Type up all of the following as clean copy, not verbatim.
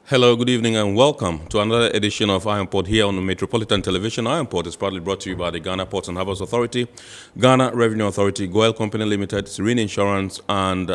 Hello, good evening, and welcome to another edition of Iron Port here on the Metropolitan Television. Iron Port is proudly brought to you by the Ghana Ports and Harbours Authority, Ghana Revenue Authority, Goyle Company Limited, Serene Insurance, and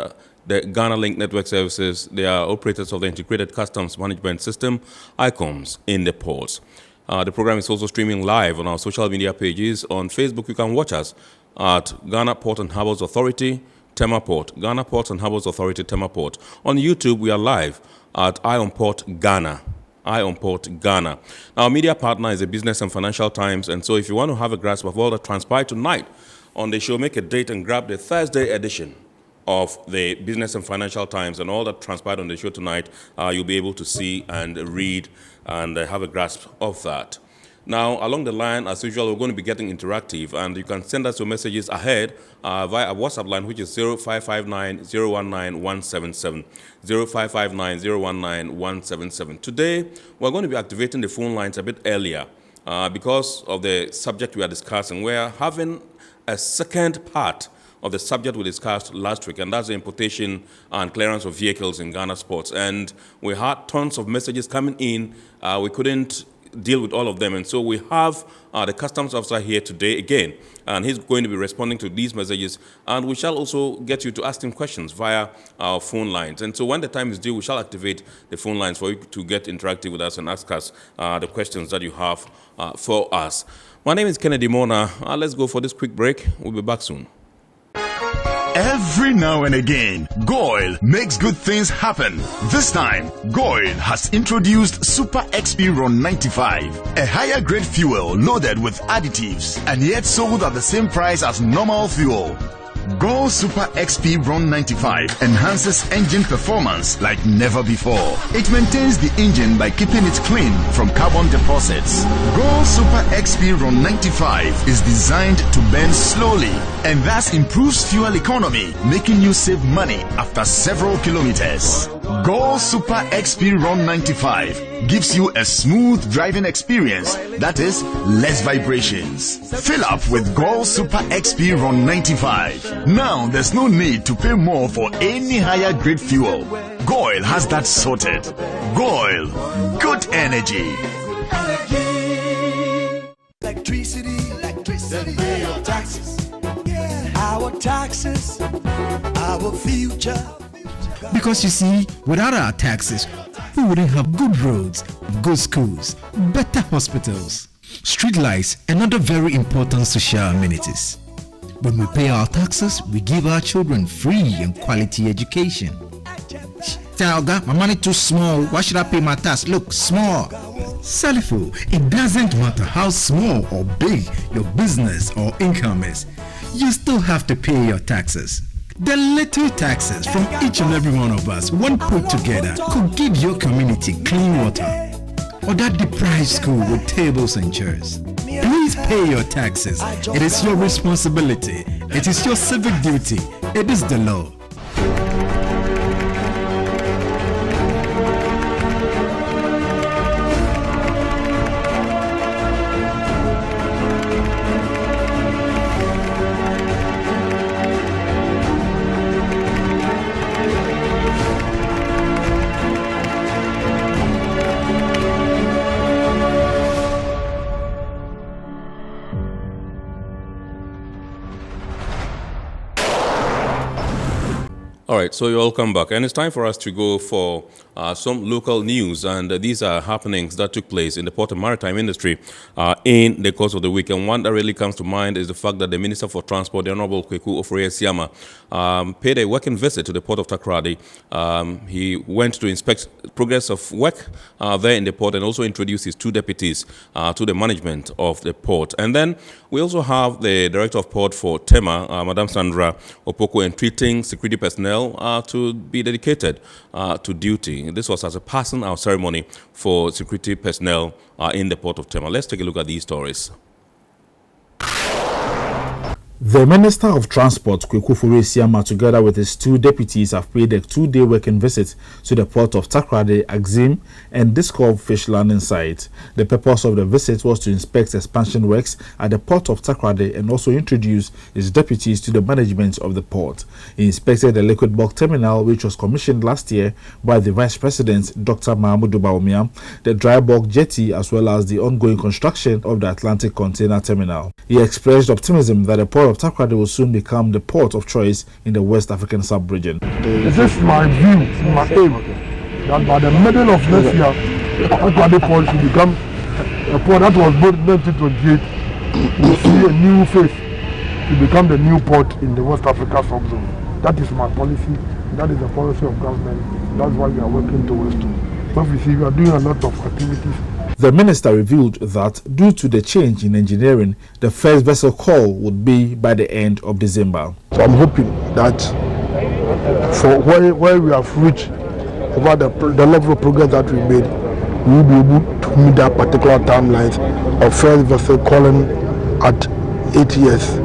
the Ghana Link Network Services. They are operators of the Integrated Customs Management System, ICOMS, in the ports. The program is also streaming live on our social media pages. On Facebook, you can watch us at Ghana Port and Harbours Authority, Tema Port, Ghana Ports and Harbours Authority, Tema Port. On YouTube, we are live at Iron Port Ghana. Iron Port Ghana. Our media partner is the Business and Financial Times, and so if you want to have a grasp of all that transpired tonight on the show, make a date and grab the Thursday edition of the Business and Financial Times, and all that transpired on the show tonight, you'll be able to see and read and have a grasp of that. Now, along the line, as usual, we're going to be getting interactive, and you can send us your messages ahead via a WhatsApp line, which is 0559-019-177, 0559-019-177. Today, we're going to be activating the phone lines a bit earlier because of the subject we are discussing. We're having a second part of the subject we discussed last week, and that's the importation and clearance of vehicles in Ghana ports. And we had tons of messages coming in. We couldn't deal with all of them, and so we have the customs officer here today again, and he's going to be responding to these messages, and we shall also get you to ask him questions via our phone lines. And so when the time is due, we shall activate the phone lines for you to get interactive with us and ask us the questions that you have for us. My name is Kennedy Mona. Let's go for this quick break. We'll be back soon. Every now and again, Goyle makes good things happen. This time, Goyle has introduced Super XP Ron 95, a higher grade fuel loaded with additives and yet sold at the same price as normal fuel. Goyle Super XP Ron 95 enhances engine performance like never before. It maintains the engine by keeping it clean from carbon deposits. Goyle Super XP Ron 95 is designed to burn slowly and thus improves fuel economy, making you save money after several kilometers. Goyle Super XP Ron 95 gives you a smooth driving experience, that is, less vibrations. Fill up with Goyle Super XP Ron 95. Now there's no need to pay more for any higher grade fuel. Goyle has that sorted. Goyle, good energy. Electricity, then pay your taxes. Our taxes, our future. Because you see, without our taxes, we wouldn't have good roads, good schools, better hospitals, street lights, and other very important social amenities. When we pay our taxes, we give our children free and quality education. Talga, my money too small. Why should I pay my tax? Look, small. Salifo, it doesn't matter how small or big your business or income is. You still have to pay your taxes. The little taxes from each and every one of us, when put together, could give your community clean water or that deprived school with tables and chairs. Please pay your taxes. It is your responsibility. It is your civic duty. It is the law. All right, so you're welcome back, and it's time for us to go for some local news, and these are happenings that took place in the port and maritime industry in the course of the week. And one that really comes to mind is the fact that the Minister for Transport, the Honorable Kweku Ofori-Esiama, paid a working visit to the port of TAKORADI. He went to inspect progress of work there in the port and also introduced his two deputies to the management of the port. And then we also have the Director of Port for Tema, Madam Sandra Opoko, entreating security personnel to be dedicated to duty. This was as a passing out ceremony for security personnel in the port of Tema. Let's take a look at these stories. The Minister of Transport, Kweku Furesiama, together with his 2 deputies, have paid a 2-day working visit to the port of TAKORADI, Axim, and Discov fish landing site. The purpose of the visit was to inspect expansion works at the port of TAKORADI and also introduce his deputies to the management of the port. He inspected the liquid bulk terminal, which was commissioned last year by the Vice President, Dr. Mahmoud Baumia, the dry bulk jetty, as well as the ongoing construction of the Atlantic Container Terminal. He expressed optimism that the port of TAKORADI will soon become the port of choice in the West African sub-region. This is my view, my aim, that by the middle of next year, TAKORADI port should become a port that was built in 1928. We'll see a new face to become the new port in the West Africa sub-zone. That is my policy. That is the policy of government. That's why we are working towards it. So we see we are doing a lot of activities. The minister revealed that due to the change in engineering, the first vessel call would be by the end of December. So I'm hoping that for where we have reached over the level of progress that we made, we will be able to meet that particular timeline of first vessel calling at 8 years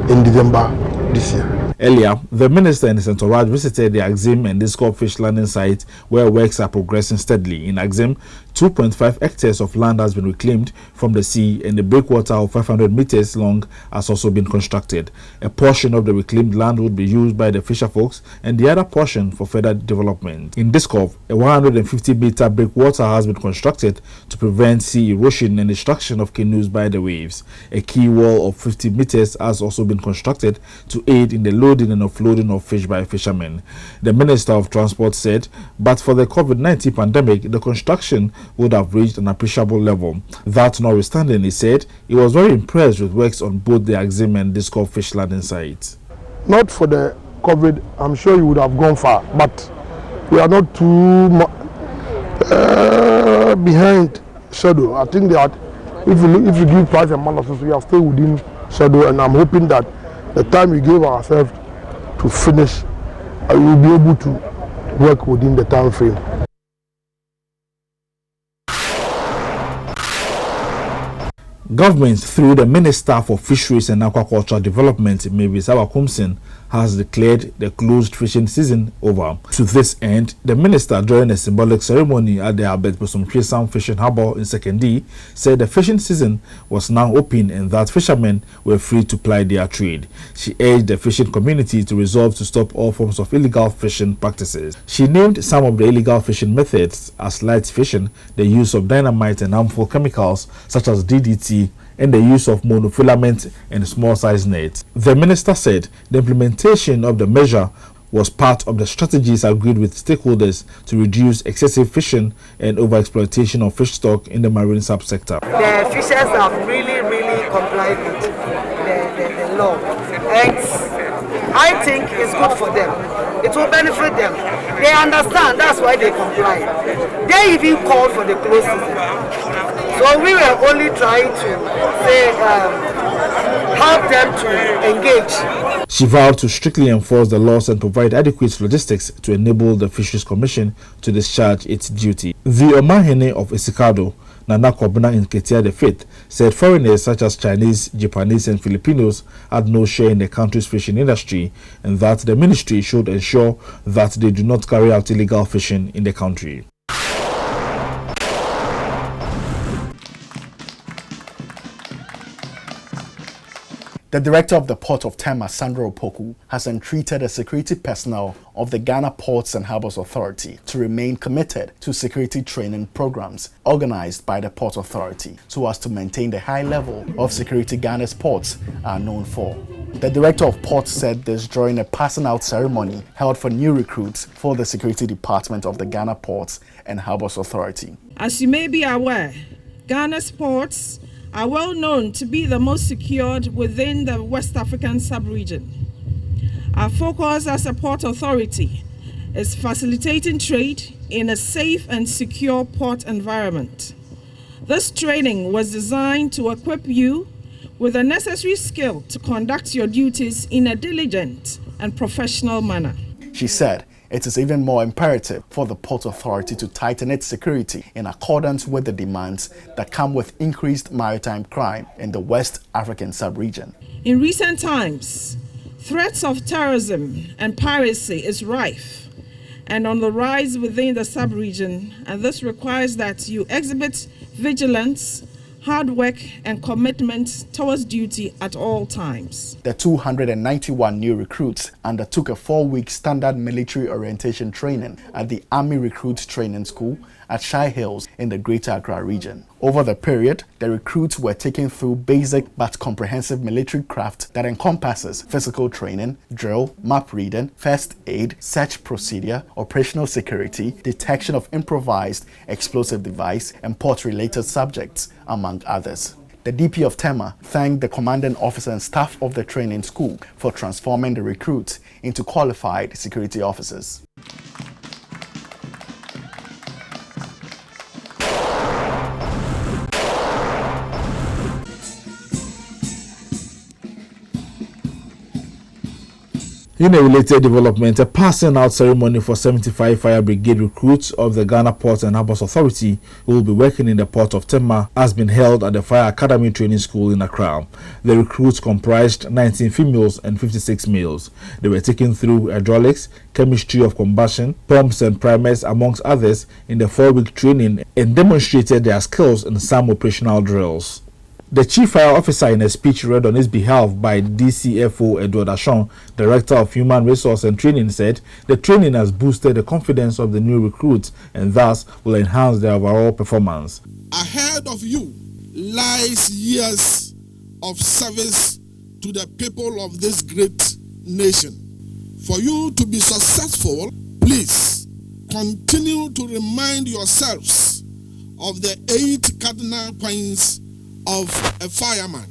in December this year. Earlier, the minister and his entourage visited the Axim and Discov fish landing site, where works are progressing steadily. In Axim, 2.5 hectares of land has been reclaimed from the sea, and the breakwater of 500 meters long has also been constructed. A portion of the reclaimed land would be used by the fisher folks, and the other portion for further development. In Discov, a 150-meter breakwater has been constructed to prevent sea erosion and destruction of canoes by the waves. A quay wall of 50 meters has also been constructed to aid in the loading and offloading of fish by fishermen. The Minister of Transport said, but for the COVID-19 pandemic, the construction would have reached an appreciable level. That notwithstanding, he said, he was very impressed with works on both the Axim and Discov fish landing sites. Not for the COVID, I'm sure you would have gone far, but we are not too behind schedule. I think that if you give price and analysis, we are still within schedule, and I'm hoping that the time we gave ourselves to finish, we will be able to work within the time frame. Government, through the Minister for Fisheries and Aquaculture Development, Mavis Awakumsin, has declared the closed fishing season over. To this end, the minister, during a symbolic ceremony at the Albert Bosomtwe Fishing Harbour in Sekondi, said the fishing season was now open and that fishermen were free to ply their trade. She urged the fishing community to resolve to stop all forms of illegal fishing practices. She named some of the illegal fishing methods as light fishing, the use of dynamite and harmful chemicals such as DDT, and the use of monofilament and small-sized nets. The minister said the implementation of the measure was part of the strategies agreed with stakeholders to reduce excessive fishing and overexploitation of fish stock in the marine subsector. The fishers have really complied with the law, and I think it's good for them. It will benefit them. They understand, that's why they comply. They even called for the closed season. So we were only trying to say, help them to engage. She vowed to strictly enforce the laws and provide adequate logistics to enable the Fisheries Commission to discharge its duty. The Omahene of Isikado, Nana Kobuna in Ketia V, said foreigners such as Chinese, Japanese and Filipinos had no share in the country's fishing industry, and that the ministry should ensure that they do not carry out illegal fishing in the country. The director of the Port of Tema, Sandra Opoku, has entreated the security personnel of the Ghana Ports and Harbours Authority to remain committed to security training programs organized by the Port Authority so as to maintain the high level of security Ghana's ports are known for. The director of Ports said this during a passing out ceremony held for new recruits for the security department of the Ghana Ports and Harbours Authority. As you may be aware, Ghana's ports are well known to be the most secured within the West African sub-region. Our focus as a port authority is facilitating trade in a safe and secure port environment. This training was designed to equip you with the necessary skill to conduct your duties in a diligent and professional manner. She said it is even more imperative for the Port Authority to tighten its security in accordance with the demands that come with increased maritime crime in the West African sub-region. In recent times, threats of terrorism and piracy is rife and on the rise within the sub-region, and this requires that you exhibit vigilance, hard work, and commitment towards duty at all times. The 291 new recruits undertook a 4-week standard military orientation training at the Army Recruit Training School at Shai Hills in the Greater Accra region. Over the period, the recruits were taken through basic but comprehensive military craft that encompasses physical training, drill, map reading, first aid, search procedure, operational security, detection of improvised explosive device, and port-related subjects, among others. The DP of Tema thanked the commanding officer and staff of the training school for transforming the recruits into qualified security officers. In a related development, a passing out ceremony for 75 Fire Brigade recruits of the Ghana Ports and Harbours Authority who will be working in the port of Tema has been held at the Fire Academy Training School in Accra. The recruits comprised 19 females and 56 males. They were taken through hydraulics, chemistry of combustion, pumps and primers, amongst others, in the 4-week training and demonstrated their skills in some operational drills. The Chief Fire Officer, in a speech read on his behalf by DCFO Edward Ashon, Director of Human Resource and Training, said the training has boosted the confidence of the new recruits and thus will enhance their overall performance. Ahead of you lies years of service to the people of this great nation. For you to be successful, please continue to remind yourselves of the 8 cardinal points of a fireman.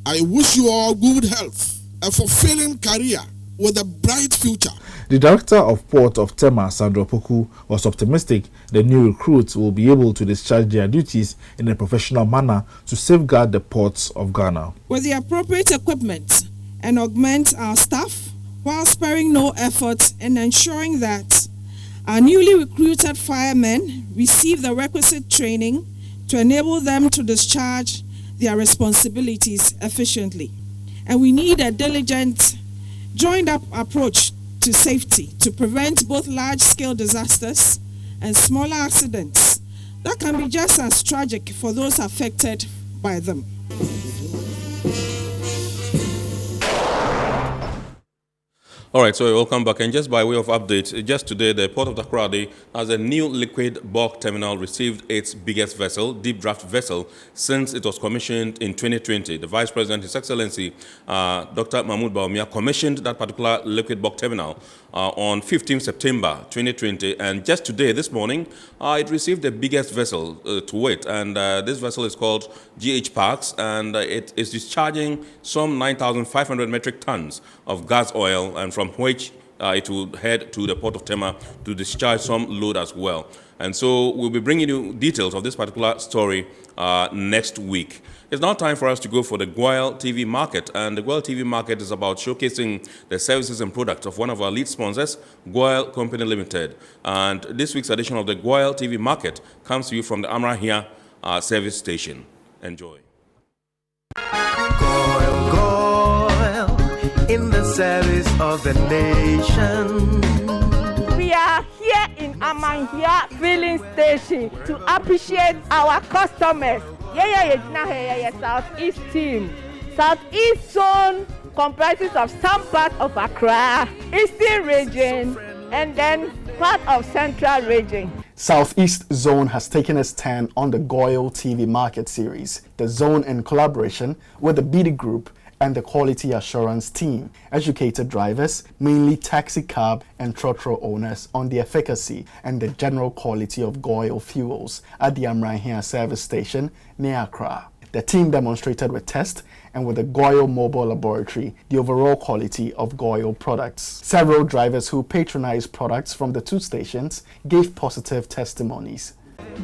I wish you all good health, a fulfilling career with a bright future. The Director of Port of Tema, Sandra Poku, was optimistic the new recruits will be able to discharge their duties in a professional manner to safeguard the ports of Ghana. With the appropriate equipment and augment our staff while sparing no effort in ensuring that our newly recruited firemen receive the requisite training to enable them to discharge their responsibilities efficiently. And we need a diligent, joined-up approach to safety to prevent both large-scale disasters and smaller accidents that can be just as tragic for those affected by them. All right, so welcome back. And just by way of update, just today, the Port of TAKORADI has a new liquid bulk terminal received its biggest vessel, deep draft vessel, since it was commissioned in 2020. The Vice President, His Excellency, Dr. Mahmoud Bawumia, commissioned that particular liquid bulk terminal on 15 September 2020. And just today, this morning, it received the biggest vessel to it. And this vessel is called GPHA, and it is discharging some 9,500 metric tons of gas oil, and from which it will head to the Port of Tema to discharge some load as well. And so we'll be bringing you details of this particular story next week. It's now time for us to go for the GOIL TV market, and the GOIL TV market is about showcasing the services and products of one of our lead sponsors, GOIL Company Limited. And this week's edition of the GOIL TV market comes to you from the Amrahia service station. Enjoy. In the service of the nation. We are here in Amrahia filling station to appreciate our customers. Southeast team. Southeast zone comprises of some part of Accra, Eastern region, and then part of Central region. Southeast Zone has taken its turn on the GOIL TV market series. The zone, in collaboration with the BD Group and the Quality Assurance team, educated drivers, mainly taxi cab and trotro owners, on the efficacy and the general quality of GOIL fuels at the Amrahia service station near Accra. The team demonstrated with test and with the GOIL mobile laboratory the overall quality of GOIL products. Several drivers who patronized products from the two stations gave positive testimonies.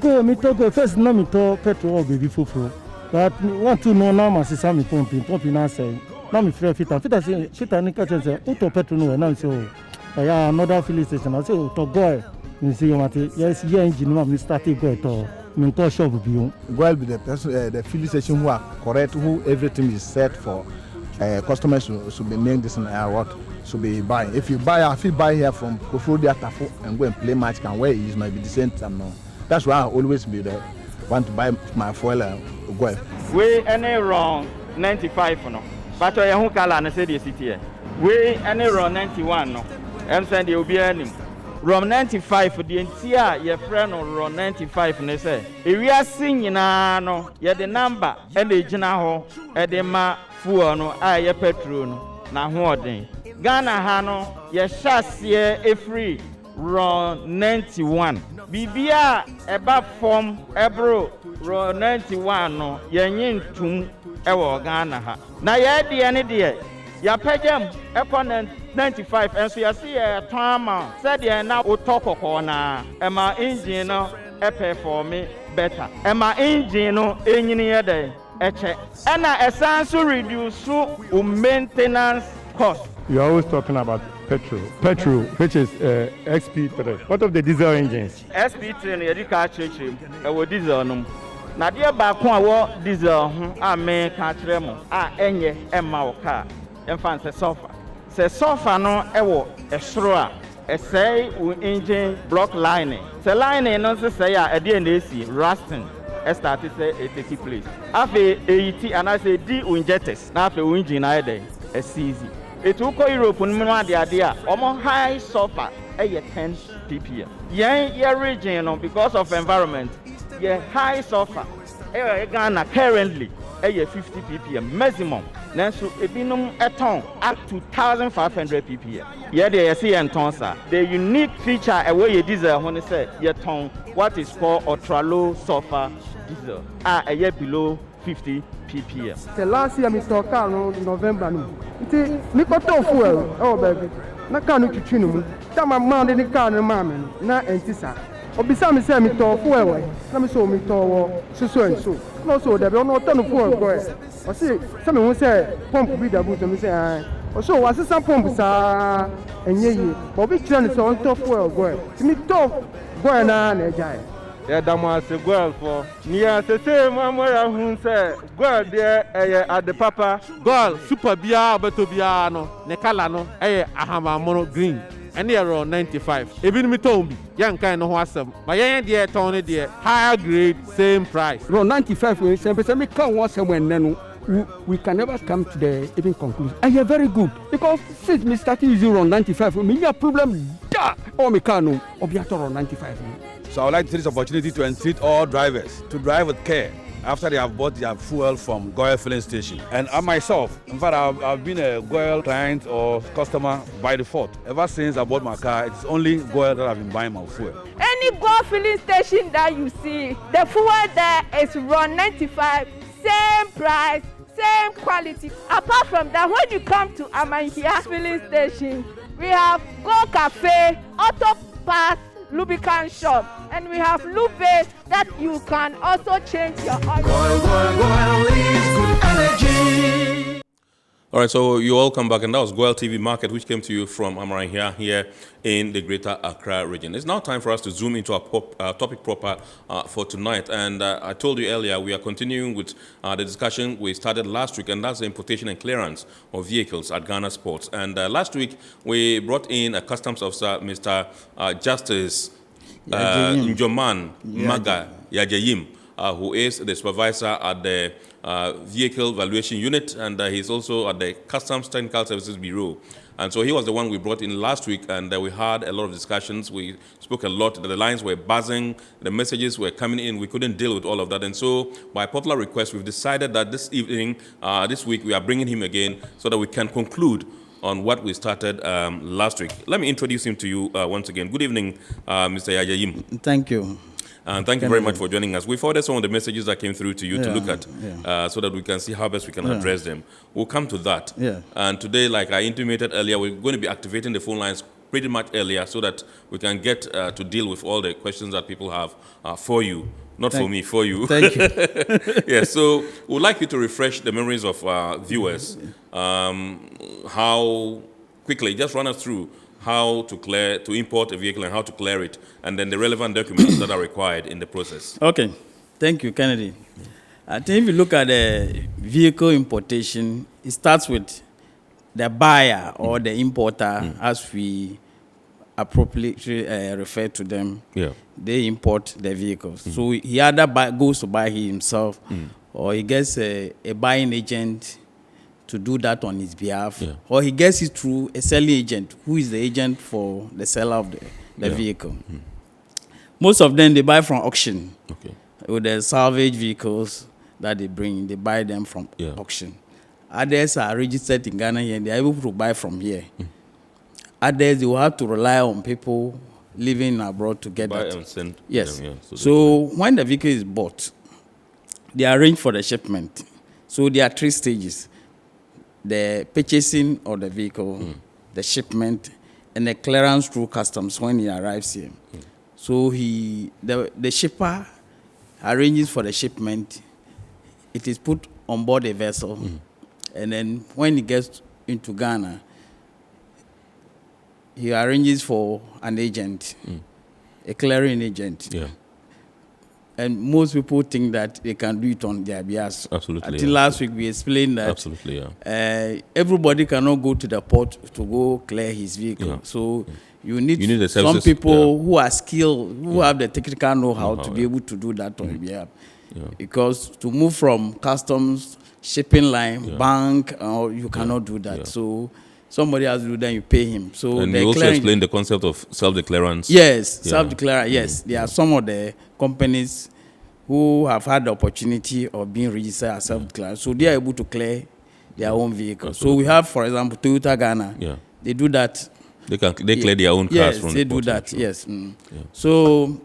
First, petrol baby fufu. But want to know now, my sister, me pumping now say. Now me free fit say nika say auto petrol no now say another filling station. I say to GOIL. Me say yes, here engine me start go to me to shop bi. GOIL be the person the filling station who are correct, who everything is set for customers should be making this what should be buying. If you buy here from Kofrodia Tafo and go and play match can where it is might be the same time now. That's why I always be there. Want to buy my foil go. We any wrong 95 no. But you who color and say the city. We any wrong 91 no. I'm saying they will be earning. From 95 the entire your friend or wrong 95 ne say. If we are singing no, yeah the number and the general and the ma fuel no aye petrol no na hoden. Ghana ha no ye shase e free run 91 bibia eba form ebro run 91 no ye nyintum e wo Ghana ha na ye de ne de ya pagam ekon 95 enso ya see e tama said ye na utokoko na e ma engine no e perform better e ma engine no enyini ye de eche and essential reduce maintenance cost. You're always talking about petrol, which is XP3. What of the diesel engines? XP3 you catch it diesel no. Na dia ba ko awo diesel ho a me ka kire mo a enye emma wo car. Emfa se sofa no ewo esoro a say engine block lining. Se lining no say a e dey na esi rusting. Start to say it take place. After 80 and I say D injectors. Now after engine I dey easy. It will go Europe no man dey there. Omo high sulfur 10 ppm. Your region because of environment. Your high sulfur Ghana currently 50 ppm maximum. Nanso ebinum eton up to 1500 ppm. Yeah there you see entonsa. The unique feature away your diesel when say your ton what is called ultra low sulfur diesel a year below 50 ppm. The last year me talk no November no. Nti me koto fuel oh baby. Na kan no twitwi no mu. Ta ma man de kan no ma me na entisa. Obisa me say me to fuel na me so me to wo so and so. No so there be no to no fuel go. O say me won say pump bi da boot me say ah. O so wa sesa pump sa enye yi. But bi kire ne so on to fuel go. Me to go na jai. Yeah, Dama say girl for near the same Mamma who say girl there at the papa girl super bia betobia no nekalano ahama mono green and they are 95 even me tombi young kind of awesome but yeah dear Tony dear higher grade same price ro 95 we say me can want somewhere nenu we can never come to the even conclusion. And you're very good because since me started using around 95 me have problem da or me can no obiato around 95. So I would like to take this opportunity to entreat all drivers to drive with care after they have bought their fuel from Goyle filling station. And I myself, in fact, I've been a Goyle client or customer by default. Ever since I bought my car, it's only Goyle that I've been buying my fuel. Any Goyle filling station that you see, the fuel there is around 95, same price, same quality. Apart from that, when you come to Amahia filling station, we have Go Cafe, Auto Pass, lubricant shop, and we have lube that you can also change your oil. Goyle is good energy. All right, so you all come back, and that was Goyle TV Market, which came to you from Amarahia here in the Greater Accra region. It's now time for us to zoom into our topic proper for tonight. And I told you earlier, we are continuing with the discussion we started last week, and that's the importation and clearance of vehicles at Ghana Ports. And last week, we brought in a customs officer, Mr. Justice Njoman Maga Yajayim, who is the supervisor at the Vehicle Valuation Unit, and he's also at the Customs Technical Services Bureau. And so he was the one we brought in last week, and we had a lot of discussions. We spoke a lot. The lines were buzzing. The messages were coming in. We couldn't deal with all of that. And so by popular request, we've decided that this evening, this week, we are bringing him again so that we can conclude on what we started last week. Let me introduce him to you once again. Good evening, Mr. Yajayim. Thank you. And thank you very much for joining us. We forwarded some of the messages that came through to you to look at so that we can see how best we can address them. We'll come to that. And today, like I intimated earlier, we're going to be activating the phone lines pretty much earlier so that we can get to deal with all the questions that people have for you. Not for me, for you. Thank you. Yeah, so we'd like you to refresh the memories of viewers. How quickly, just run us through how to import a vehicle and how to clear it, and then the relevant documents that are required in the process. Okay. Thank you, Kennedy. I think if you look at the vehicle importation it starts with the buyer or the importer, as we appropriately refer to them. Yeah. They import the vehicles. So he either goes to buy himself, or he gets a buying agent to do that on his behalf, or he gets it through a selling agent, who is the agent for the seller of the vehicle. Most of them, they buy from auction. Okay. With the salvage vehicles that they bring, they buy them from auction. Others are registered in Ghana here, and they are able to buy from here. Others, they will have to rely on people living abroad to get Buy that. and send Yes. them, So when the vehicle is bought, they arrange for the shipment. So there are 3 stages: the purchasing of the vehicle, the shipment, and the clearance through customs when he arrives here. So the shipper arranges for the shipment. It is put on board a vessel, and then when it gets into Ghana, he arranges for an agent, a clearing agent. Yeah. And most people think that they can do it on their behalf. Absolutely. Until last week, we explained that Absolutely, yeah. Everybody cannot go to the port to go clear his vehicle. Yeah. So you need the some services, people who are skilled, who have the technical know-how to be able to do that on your behalf. Yeah. Because to move from customs, shipping line, bank, you cannot do that. So somebody has to do that, you pay him. So and you also explain the concept of self-declarance. Yes, self-declarance. Yes, there are some of the companies who have had the opportunity of being registered as self-declarant. So they are able to clear their own vehicles. So we have, for example, Toyota Ghana. Yeah. They do that. They clear their own cars from they the do port. that. Yes. So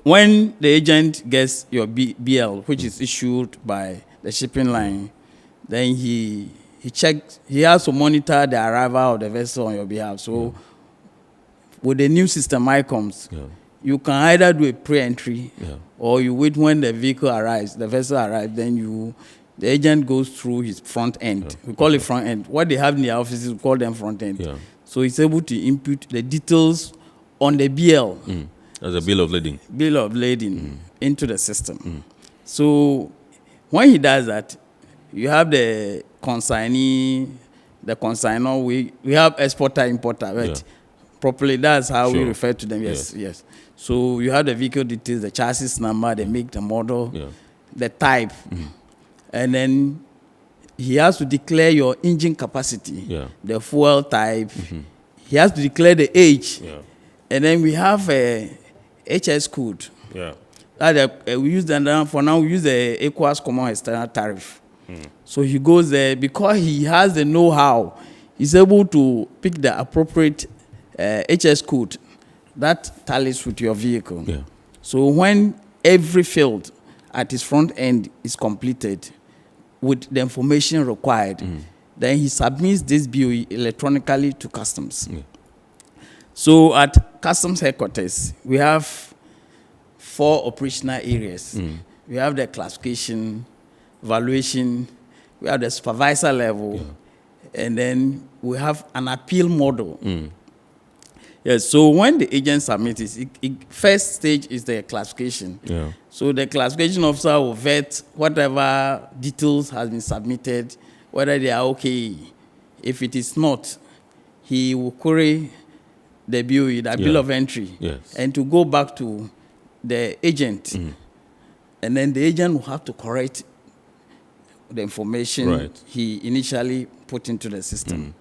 when the agent gets your BL, which is issued by the shipping line, then he checks. He has to monitor the arrival of the vessel on your behalf. So with the new system ICOMS, you can either do a pre-entry or you wait when the vehicle arrives, the vessel arrives, then the agent goes through his front end. We call it front end. What they have in their offices, we call them front end. So he's able to input the details on the BL. As a bill of lading. Bill of lading into the system. So when he does that, you have the consignee, the consignor. We have exporter, importer, right? Properly, that's how we refer to them. Yes. So you have the vehicle details, the chassis number, the make, the model, the type, and then he has to declare your engine capacity, the fuel type. He has to declare the age, and then we have a HS code. We use that for now. We use the ECOWAS Common External Tariff. So he goes there because he has the know-how. He's able to pick the appropriate HS code that tallies with your vehicle. So when every field at his front end is completed with the information required, then he submits this BOE electronically to customs. So at customs headquarters, we have 4 operational areas. We have the classification, valuation, we have the supervisor level, and then we have an appeal model. Yes, so when the agent submits it, first stage is the classification. So the classification officer will vet whatever details has been submitted, whether they are okay. If it is not, he will query the BOE, the bill of entry, and to go back to the agent. And then the agent will have to correct the information he initially put into the system.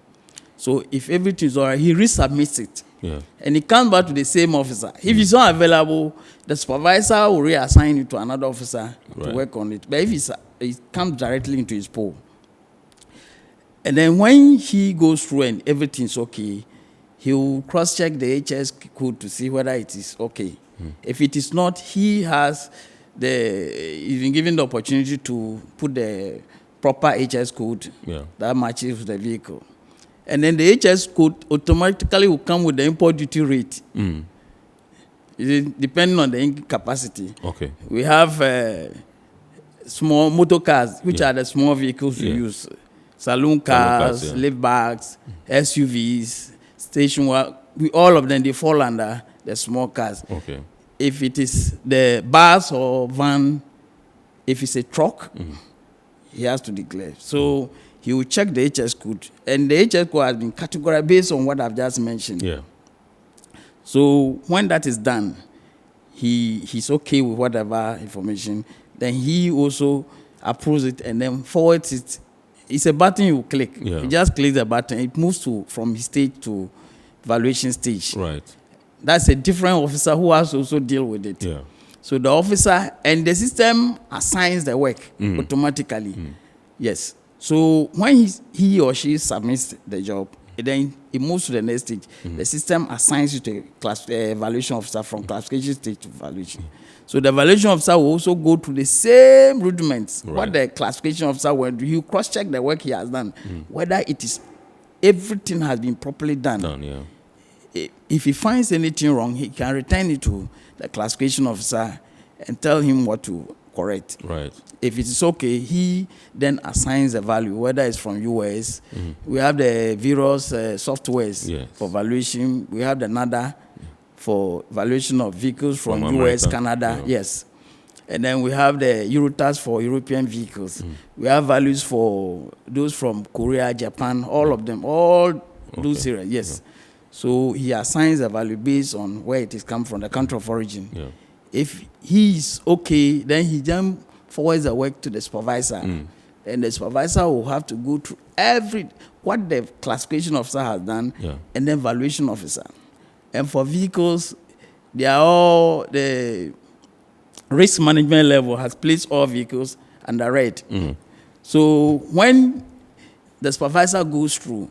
So if everything is all right, he resubmits it. And he comes back to the same officer. If it's not available, the supervisor will reassign it to another officer to work on it. But if it comes directly into his pool, and then when he goes through and everything's okay, he will cross-check the HS code to see whether it is okay. If it is not, he's been given the opportunity to put the proper HS code that matches the vehicle. And then the HS code automatically will come with the import duty rate. Depending on the engine capacity. We have small motor cars, which are the small vehicles we use. Saloon cars, lift backs, SUVs, station wagon. All of them, they fall under the small cars. If it is the bus or van, if it's a truck, he has to declare. So he will check the HS code, and the HS code has been categorized based on what I've just mentioned. Yeah. So when that is done, he's okay with whatever information. Then he also approves it and then forwards it. It's a button you click. Yeah. You just click the button. It moves from stage to valuation stage. Right. That's a different officer who has to also deal with it. Yeah. So the officer and the system assigns the work automatically. Yes. So when he or she submits the job, then it moves to the next stage. The system assigns you to a evaluation officer from classification stage to valuation. So the evaluation officer will also go through the same rudiments. Right. What the classification officer will do, he cross-check the work he has done, whether everything has been properly done. Yeah. If he finds anything wrong, he can return it to the classification officer and tell him what to correct. Right. If it is okay, he then assigns a value, whether it's from US. We have the various softwares for valuation. We have the NADA for valuation of vehicles from US, America. Canada. Yes. And then we have the Eurotas for European vehicles. We have values for those from Korea, Japan, all of them, all those areas. Yes. So he assigns a value based on where it is come from, the country of origin. Yeah. If he is okay, then he then forwards the work to the supervisor. And the supervisor will have to go through what the classification officer has done, and then valuation officer. And for vehicles, they are all, the risk management level has placed all vehicles under red. So when the supervisor goes through,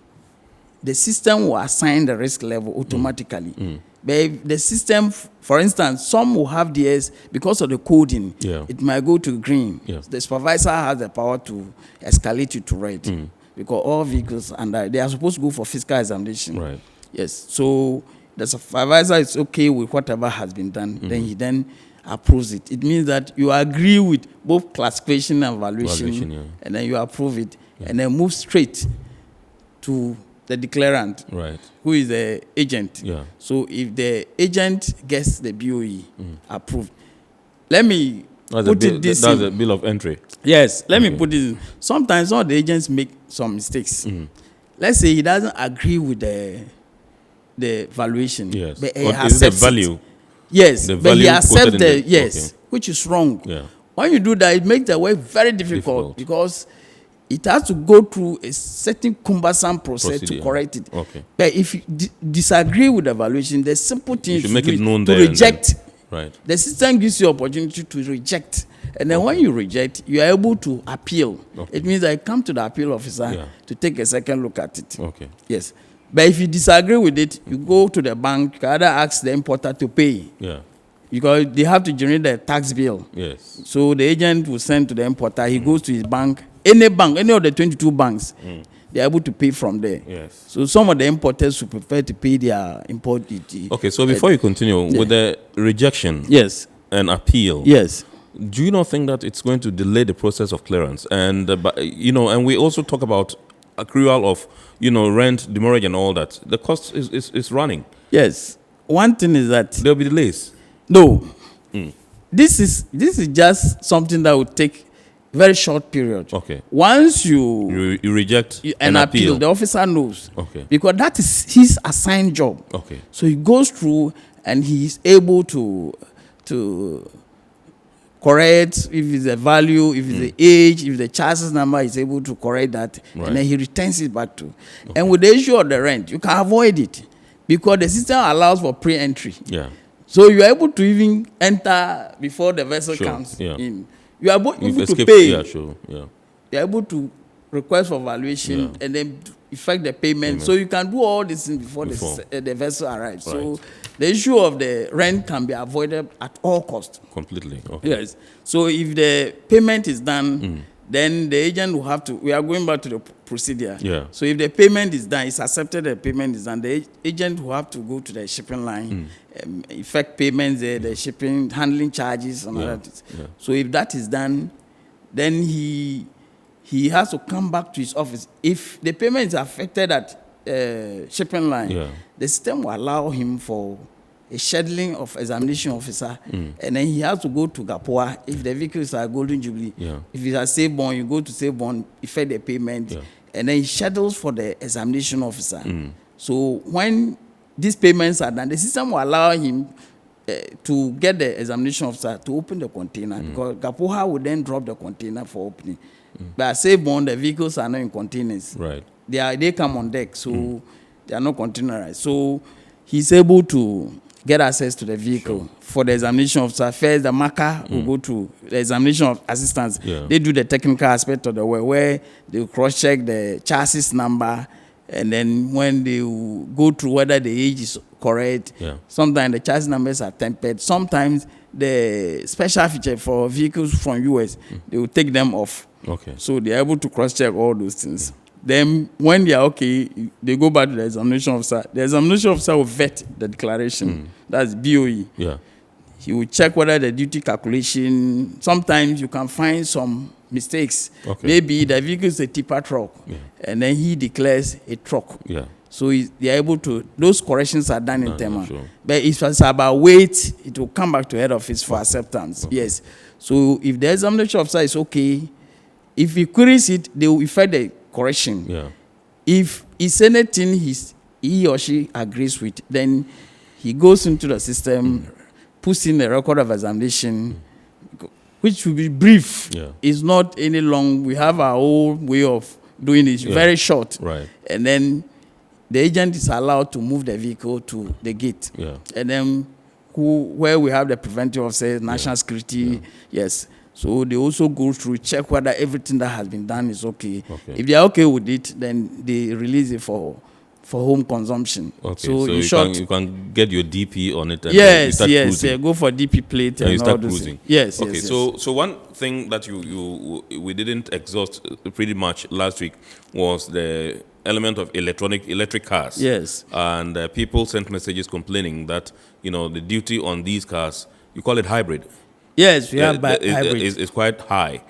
the system will assign the risk level automatically. But if the system, for instance, some will have theirs because of the coding. It might go to green. The supervisor has the power to escalate it to red because all vehicles they are supposed to go for physical examination. Right. Yes. So the supervisor is okay with whatever has been done. Then he then approves it. It means that you agree with both classification and valuation, and then you approve it, and then move straight to the declarant, who is the agent. So if the agent gets the BOE approved, let me put it this That's a bill of entry. Yes, let me put it. Sometimes all the agents make some mistakes. Let's say he doesn't agree with the valuation. Yes. But What is the value? Yes, but he accepts which is wrong. Yeah. When you do that, it makes the work very difficult. Because it has to go through a certain cumbersome process to correct it. But if you disagree with the evaluation, the simple thing to make it known to reject. Right. The system gives you opportunity to reject. And then when you reject, you are able to appeal. It means I come to the appeal officer to take a second look at it. Yes. But if you disagree with it, you go to the bank, you can either ask the importer to pay. Because they have to generate the tax bill. Yes. So the agent will send to the importer, he goes to his bank, any of the 22 banks, they're able to pay from there. Yes. So some of the importers would prefer to pay their import duty. Okay, so before you continue, with the rejection and appeal, do you not think that it's going to delay the process of clearance? And, and we also talk about accrual of, rent, demurrage and all that. The cost is running. Yes. One thing is that there'll be delays. No. This is just something that will take very short period. Once you reject an appeal, the officer knows. Because that is his assigned job. So he goes through and he is able to correct if it's a value, if it's the age, if the chassis number, is able to correct that, and then he returns it back to. And with the issue of the rent, you can avoid it because the system allows for pre-entry. So you are able to even enter before the vessel comes in. You are able to pay. You are able to request for valuation and then effect the payment. So you can do all this before the vessel arrives. So the issue of the rent can be avoided at all costs. Completely. Yes. So if the payment is done, then the agent will have to, we are going back to the procedure. So if the payment is done, it's accepted, the payment is done, the agent will have to go to the shipping line, effect payments there, the shipping, handling charges and all that. So if that is done, then he has to come back to his office. If the payment is affected at shipping line, the system will allow him for a scheduling of examination officer, and then he has to go to GPHA if the vehicles are Golden Jubilee. If it's a save bond, you go to save bond, effect the payment, and then he schedules for the examination officer. So when these payments are done, the system will allow him to get the examination officer to open the container, because GPHA will then drop the container for opening. But save bond, the vehicles are not in containers. Right. They come on deck, so they are not containerized. So he's able to get access to the vehicle for the examination officer. First, the marker will go to the examination of assistants. They do the technical aspect of the work, where they will cross-check the chassis number, and then when they will go through whether the age is correct, sometimes the chassis numbers are tempered. Sometimes the special feature for vehicles from US, they will take them off. Okay. So they are able to cross-check all those things. Then when they are okay, they go back to the examination officer. The examination officer will vet the declaration. That's BOE. Yeah. He will check whether the duty calculation, sometimes you can find some mistakes. Okay. Maybe the vehicle is a tipper truck, and then he declares a truck. Yeah. So they are able to, those corrections are done in Tema. Sure. But if it's about weight, it will come back to head office for acceptance. Yes. So if the examination officer is okay, if he queries it, they will effect the correction. Yeah. If it's anything he or she agrees with, then he goes into the system, puts in a record of examination, which will be brief. Yeah. It's not any long. We have our own way of doing it. Very short. Right. And then the agent is allowed to move the vehicle to the gate. Yeah. And then where we have the preventive officer, national security, yes. So they also go through, check whether everything that has been done is okay. If they are okay with it, then they release it for home consumption. Okay. So in you, short, you can get your DP on it. And yes, you start cruising. go for DP plate and you all start those cruising. things. Yes, okay. yes. So one thing that we didn't exhaust pretty much last week was the element of electric cars. Yes. And people sent messages complaining that the duty on these cars, you call it hybrid. Yes, we have hybrid. It's quite high,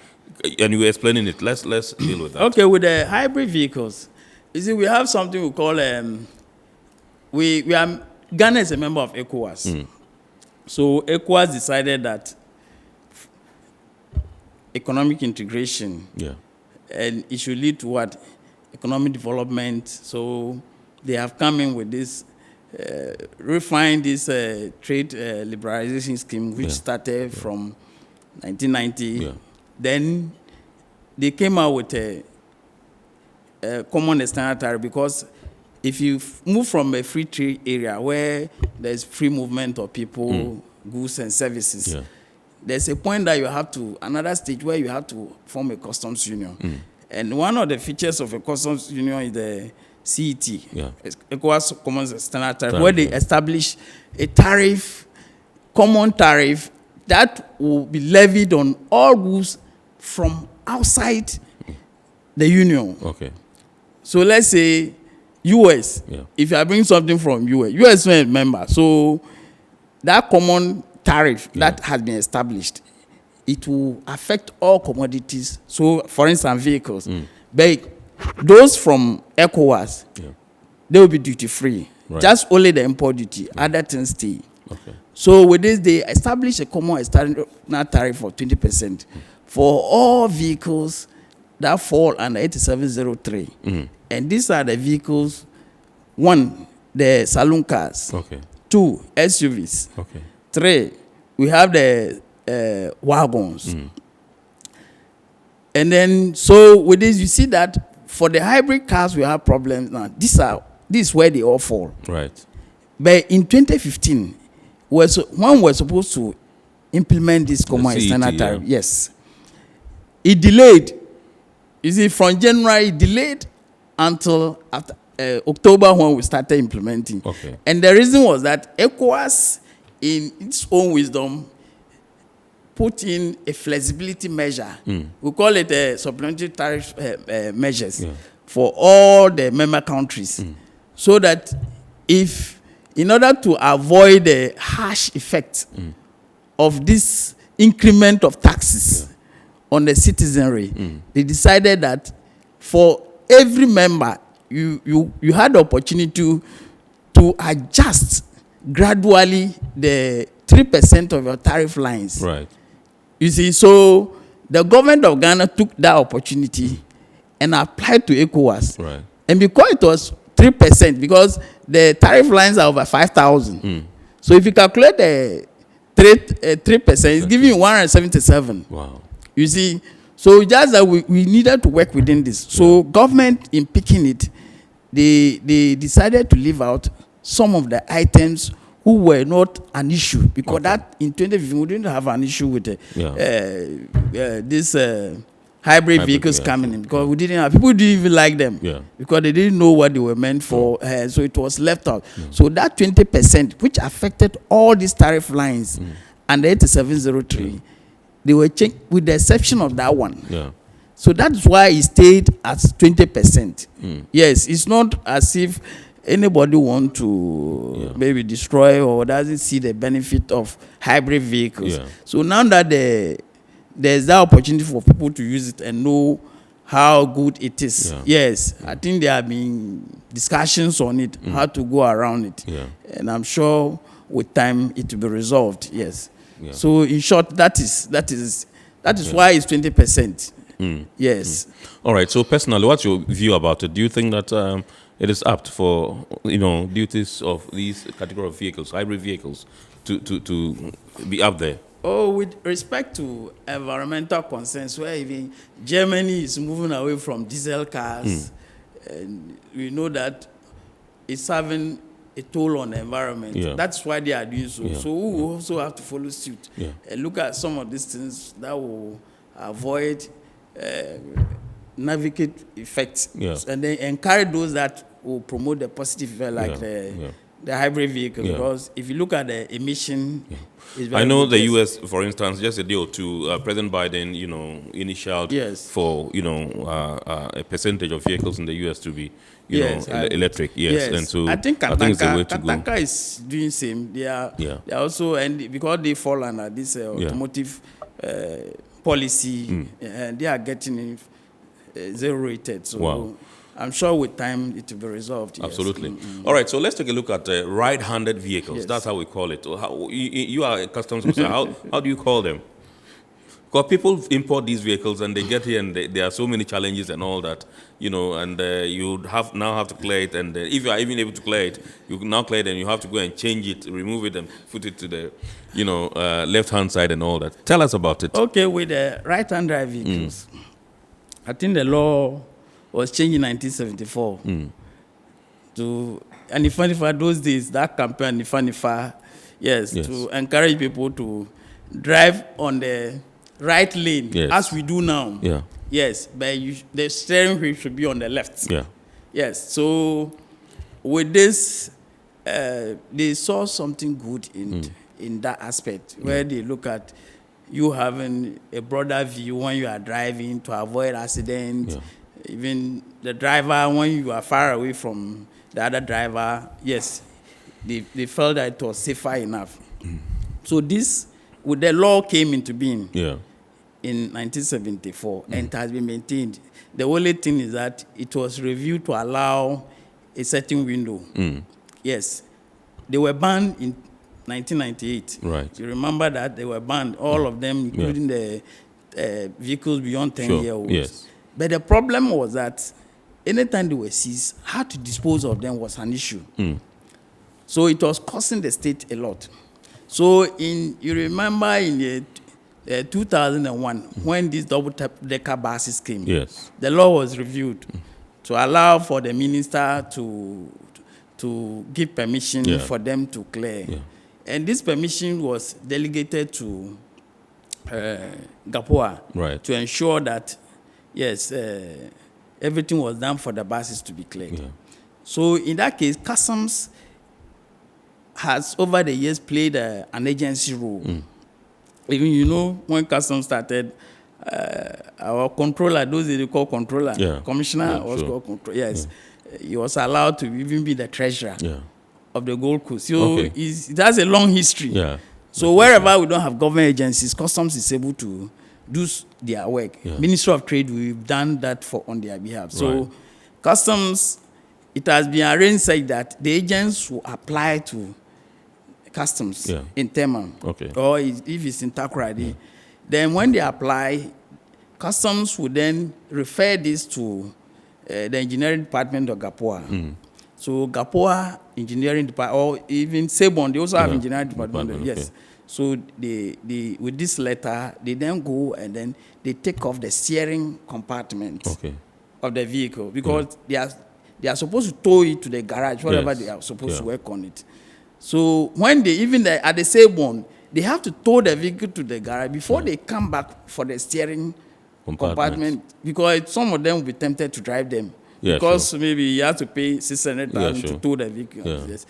and you were explaining it. Let's deal with that. Okay, with the hybrid vehicles, you see, we have something we call we are Ghana is a member of ECOWAS, so ECOWAS decided that economic integration, and it should lead to what economic development. So they have come in with this. Refine this trade liberalization scheme, which started from 1990. Then they came out with a common external tariff, because if you move from a free trade area where there's free movement of people, goods and services, there's a point that you have to, another stage where you have to form a customs union. And one of the features of a customs union is the CET, ECOWAS Common External Tariff, where they establish a tariff, common tariff, that will be levied on all goods from outside the union. Okay. So let's say US, if you are bringing something from US is a member, so that common tariff that has been established, it will affect all commodities. So for instance, vehicles. But those from ECOWAS, they will be duty-free. Right. Just only the import duty. Other things stay. Okay. So with this, they establish a common external tariff for 20% for all vehicles that fall under 8703. And these are the vehicles: 1, the saloon cars. 2, SUVs. 3, we have the wagons. And then, so with this, you see that for the hybrid cars, we have problems now. This is where they all fall. Right. But in 2015, when we're supposed to implement this common external tariff, yes, it delayed. You see, from January, it delayed until after October when we started implementing. And the reason was that ECOWAS, in its own wisdom, put in a flexibility measure. We call it a supplementary tariff measures for all the member countries. So that in order to avoid the harsh effect of this increment of taxes on the citizenry, they decided that for every member, you had the opportunity to adjust gradually the 3% of your tariff lines. Right. You see, so the government of Ghana took that opportunity and applied to ECOWAS. Right. And because it was 3%, because the tariff lines are over 5,000. So if you calculate the 3%, it's giving you 177. Wow. You see, so just that we needed to work within this. So government, in picking it, they decided to leave out some of the items who were not an issue, because that in 2015 we didn't have an issue with this hybrid vehicles coming in, because we didn't have, people didn't even like them because they didn't know what they were meant for, so it was left out. So that 20%, which affected all these tariff lines and the 8703, they were changed with the exception of that one. So that's why it stayed at 20%. Yes, it's not as if anybody want to maybe destroy or doesn't see the benefit of hybrid vehicles. So now that there's that opportunity for people to use it and know how good it is. Yes, I think there have been discussions on it, how to go around it. And I'm sure with time it will be resolved. Yes. So in short, that is why it's 20%. Yes. All right. So personally, what's your view about it? Do you think that it is apt for duties of these category of vehicles, hybrid vehicles, to be up there? Oh, with respect to environmental concerns, where even Germany is moving away from diesel cars, and we know that it's having a toll on the environment. That's why they are doing so. So we also have to follow suit and look at some of these things that will avoid navigate effects, and then encourage those that will promote the positive effect, like the hybrid vehicle. Because if you look at the emission, I know the U.S., for instance, just a day or two, President Biden, initialed for a percentage of vehicles in the U.S. to be electric. And so I think it's the way to go. Kataka is doing same. They are also, and because they fall under this automotive policy, and they are getting zero rated. So I'm sure with time it will be resolved. Absolutely. All right, so let's take a look at right-handed vehicles. That's how we call it. You are a customs officer. How do you call them? Because people import these vehicles and they get here and there are so many challenges and all that, and you now have to clear it. And if you are even able to clear it, you can now clear it and you have to go and change it, remove it, and put it to the left-hand side and all that. Tell us about it. Okay, with the right-hand drive vehicles, I think the law was changed in 1974 to, and Ifanifa those days, that campaign Ifanifa, to encourage people to drive on the right lane as we do now. Yes, but the steering wheel should be on the left. Yes, so with this, they saw something good in that aspect, where they look at you having a broader view when you are driving to avoid accidents. Even the driver, when you are far away from the other driver, they felt that it was safer enough. So this, with the law came into being in 1974, and it has been maintained. The only thing is that it was reviewed to allow a certain window. Yes, they were banned in 1998. Right. You remember that they were banned, all of them, including the vehicles beyond 10 years old. Yes. But the problem was that anytime they were seized, how to dispose of them was an issue. So it was costing the state a lot. So you remember in 2001, when these double-decker buses came, the law was reviewed to allow for the minister to give permission for them to clear. And this permission was delegated to GPHA to ensure that everything was done for the buses to be cleared. So in that case, customs has over the years played an agency role. Even when customs started, our controller, those they call controller, commissioner was called controller. He was allowed to even be the treasurer of the Gold Coast. So it has a long history. So wherever we don't have government agencies, customs is able to do their work. Ministry of Trade, we've done that on their behalf. So customs, it has been arranged such that the agents will apply to customs in Tema, or if it's in TAKORADI, then when they apply, customs would then refer this to the engineering department of GPHA. So GPHA engineering department, or even Sebon, they also have engineering department. Yes. So they with this letter, they then go and then they take off the steering compartment of the vehicle, because they are supposed to tow it to the garage, whatever they are supposed to work on it. So when they at the Sebon, they have to tow the vehicle to the garage before they come back for the steering compartment, because some of them will be tempted to drive them. Because maybe you have to pay 600,000 to tow the vehicle. Yes.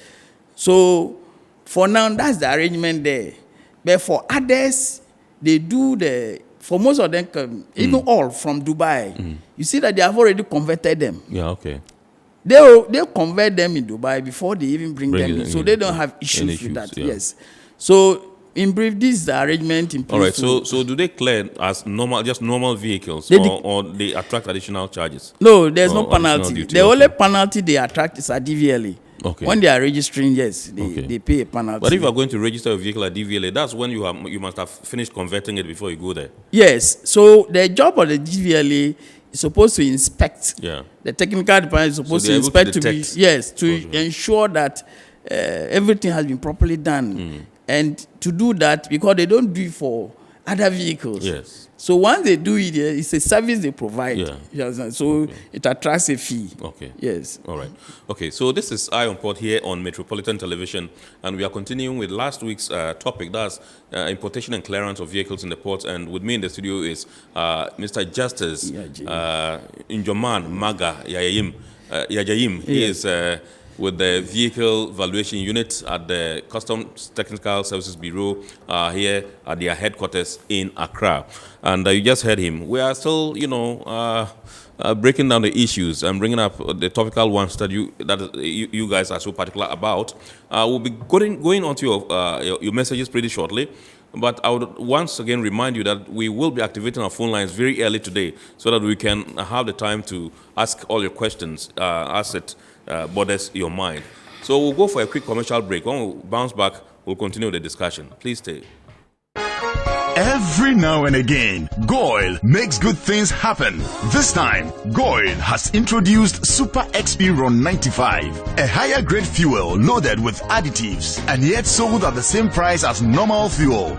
So for now, that's the arrangement there. But for others, they do for most of them, even all from Dubai, you see that they have already converted them. They'll convert them in Dubai before they even bring them in. So they don't have issues with that. Yes. So in brief, this is the arrangement in place. All right. So do they clear as normal, just normal vehicles, or they attract additional charges? No, there's no penalty. The only penalty they attract is a DVLA. When they are registering, yes, they pay a penalty. But if you are going to register a vehicle at DVLA, that's when you must have finished converting it before you go there. Yes. So the job of the DVLA is supposed to inspect. The technical department is supposed to inspect to ensure that everything has been properly done. And to do that, because they don't do it for other vehicles. So once they do it, it's a service they provide. So it attracts a fee. Yes. All right. Okay. So this is Eye on Port here on Metropolitan Television, and we are continuing with last week's topic. That's importation and clearance of vehicles in the ports. And with me in the studio is Mr. Justice Injoman Maga Yajayim. He is with the Vehicle Valuation Unit at the Customs Technical Services Bureau here at their headquarters in Accra. And you just heard him. We are still, breaking down the issues and bringing up the topical ones that you guys are so particular about. We'll be going on to your messages pretty shortly. But I would once again remind you that we will be activating our phone lines very early today so that we can have the time to ask all your questions as it bothers your mind. So we'll go for a quick commercial break. When we bounce back, we'll continue the discussion. Please stay. Every now and again, Goil makes good things happen. This time, Goil has introduced Super XP Ron 95, a higher grade fuel loaded with additives and yet sold at the same price as normal fuel.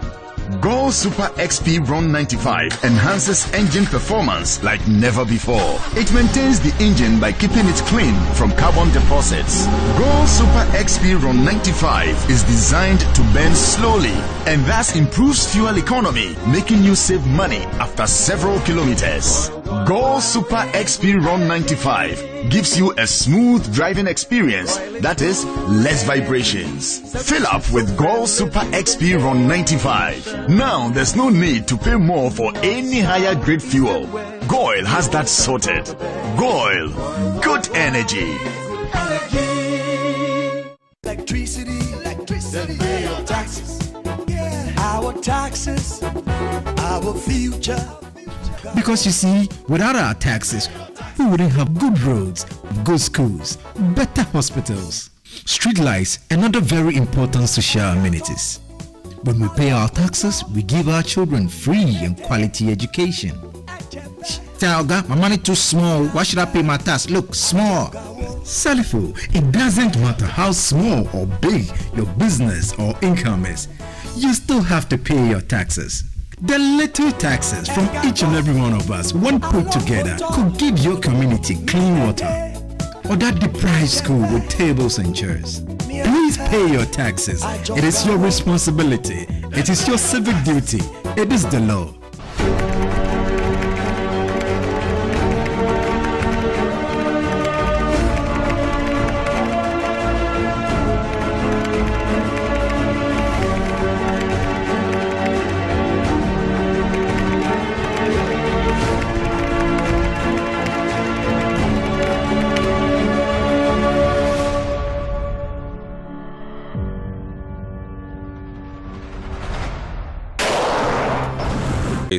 Goil Super XP Ron 95 enhances engine performance like never before. It maintains the engine by keeping it clean from carbon deposits. Goil Super XP Ron 95 is designed to burn slowly and thus improves fuel economy, making you save money after several kilometers. Goil Super XP Ron 95 gives you a smooth driving experience, that is, less vibrations. Fill up with Goil Super XP Ron 95. Now there's no need to pay more for any higher grade fuel. Goil has that sorted. Goil, good energy. Electricity, pay your taxes. Our taxes, our future. Because you see, without our taxes, we wouldn't have good roads, good schools, better hospitals, street lights, and other very important social amenities. When we pay our taxes, we give our children free and quality education. Talga, my money too small. Why should I pay my tax? Look, small. Salifo, it doesn't matter how small or big your business or income is. You still have to pay your taxes. The little taxes from each and every one of us, when put together, could give your community clean water or that deprived school with tables and chairs. Please pay your taxes. It is your responsibility. It is your civic duty. It is the law.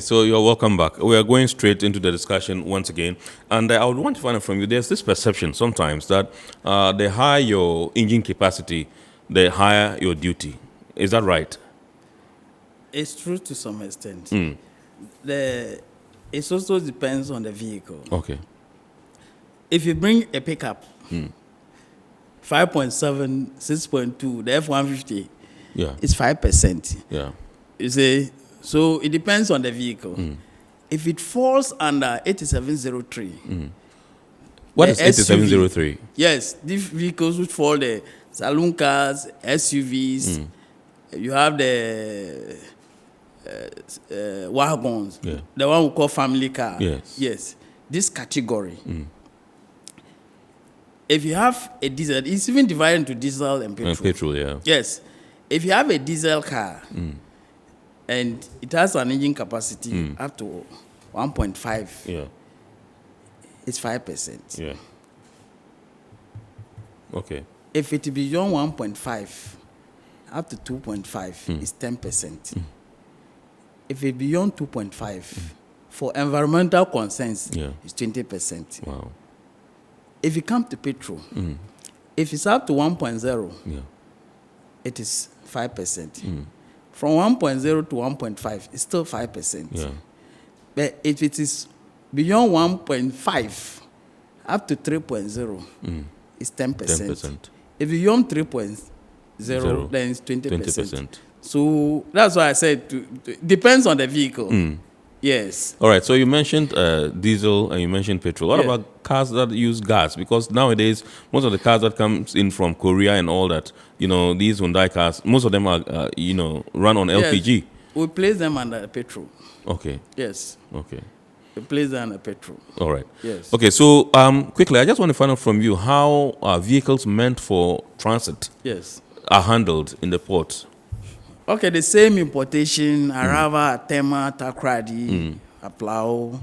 So you're welcome back. We are going straight into the discussion once again, and I would want to find out from you, there's this perception sometimes that the higher your engine capacity, the higher your duty. Is that right? It's true to some extent. It also depends on the vehicle. Okay. If you bring a pickup, 5.7, 6.2, the F-150, it's 5%. Yeah. You see, so it depends on the vehicle. If it falls under 8703, what is 8703? Yes, these vehicles which fall the saloon cars, SUVs. You have the wagons, the one we call family car. Yes, this category. If you have a diesel, it's even divided into diesel and petrol. Yes, if you have a diesel car and it has an engine capacity up to 1.5, it's 5%. Yeah. Okay. If it beyond 1.5, up to 2.5, it's 10%. If it beyond 2.5, for environmental concerns, it's 20%. Wow. If you come to petrol, if it's up to 1.0, it is 5%. From 1.0 to 1.5, it's still 5%. But if it is beyond 1.5, up to 3.0, it's 10%. If beyond 3.0, then it's 20%. So that's why I said depends on the vehicle. Yes. All right. So you mentioned diesel and you mentioned petrol. What about cars that use gas? Because nowadays, most of the cars that comes in from Korea and all that, these Hyundai cars, most of them are, run on LPG. We place them under petrol. Okay. Yes. Okay. We place them under petrol. All right. Yes. Okay. So quickly, I just want to find out from you how vehicles meant for transit are handled in the port. Okay, the same importation, Arava, Tema, TAKORADI, Aplau.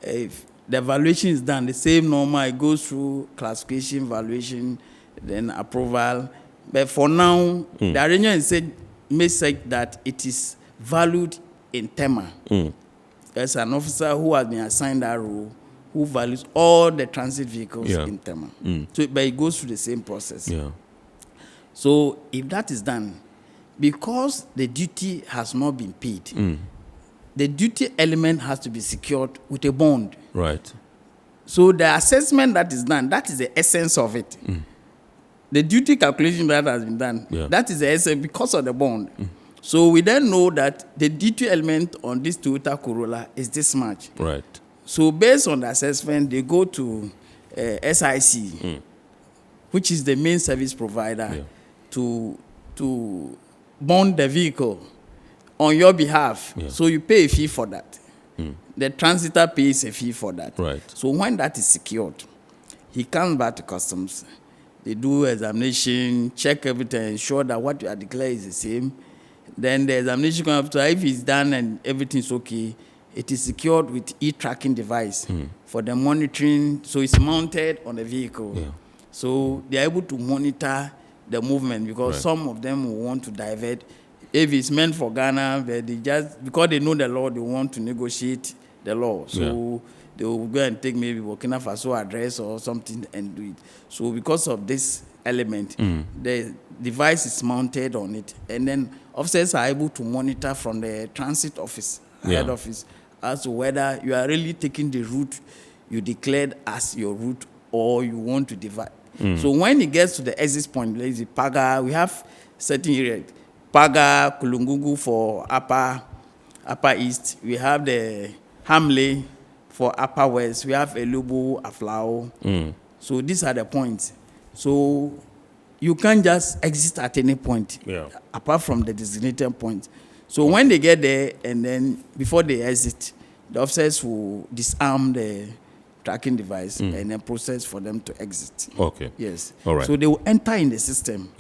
If the evaluation is done, the same normal, it goes through classification, valuation, then approval. But for now, the arrangement may say that it is valued in Tema. There's an officer who has been assigned that role who values all the transit vehicles in Tema. So, but it goes through the same process. So if that is done, because the duty has not been paid, the duty element has to be secured with a bond. Right. So the assessment that is done, that is the essence of it. The duty calculation that has been done, that is the essence because of the bond. So we then know that the duty element on this Toyota Corolla is this much. Right. So based on the assessment, they go to SIC, which is the main service provider, to bond the vehicle on your behalf. So you pay a fee for that. The transitor pays a fee for that. Right. So when that is secured, he comes back to customs. They do examination, check everything, ensure that what you are declared is the same. Then the examination comes after. If it's done and everything's okay, it is secured with e-tracking device for the monitoring. So it's mounted on the vehicle. So they are able to monitor the movement because some of them will want to divert. If it's meant for Ghana, they just, because they know the law, they want to negotiate the law. So they will go and take maybe Burkina Faso address or something and do it. So because of this element, the device is mounted on it. And then officers are able to monitor from the transit office, head office, as to whether you are really taking the route you declared as your route or you want to divide. So when it gets to the exit point, like the Paga, we have certain areas. Paga, Kulungugu for upper east. We have the Hamle for upper west. We have Elubu, Aflao. So these are the points. So you can't just exit at any point, apart from the designated point. So when they get there, and then before they exit, the officers will disarm the tracking device and then process for them to exit. Okay. Yes. All right. So they will enter in the system.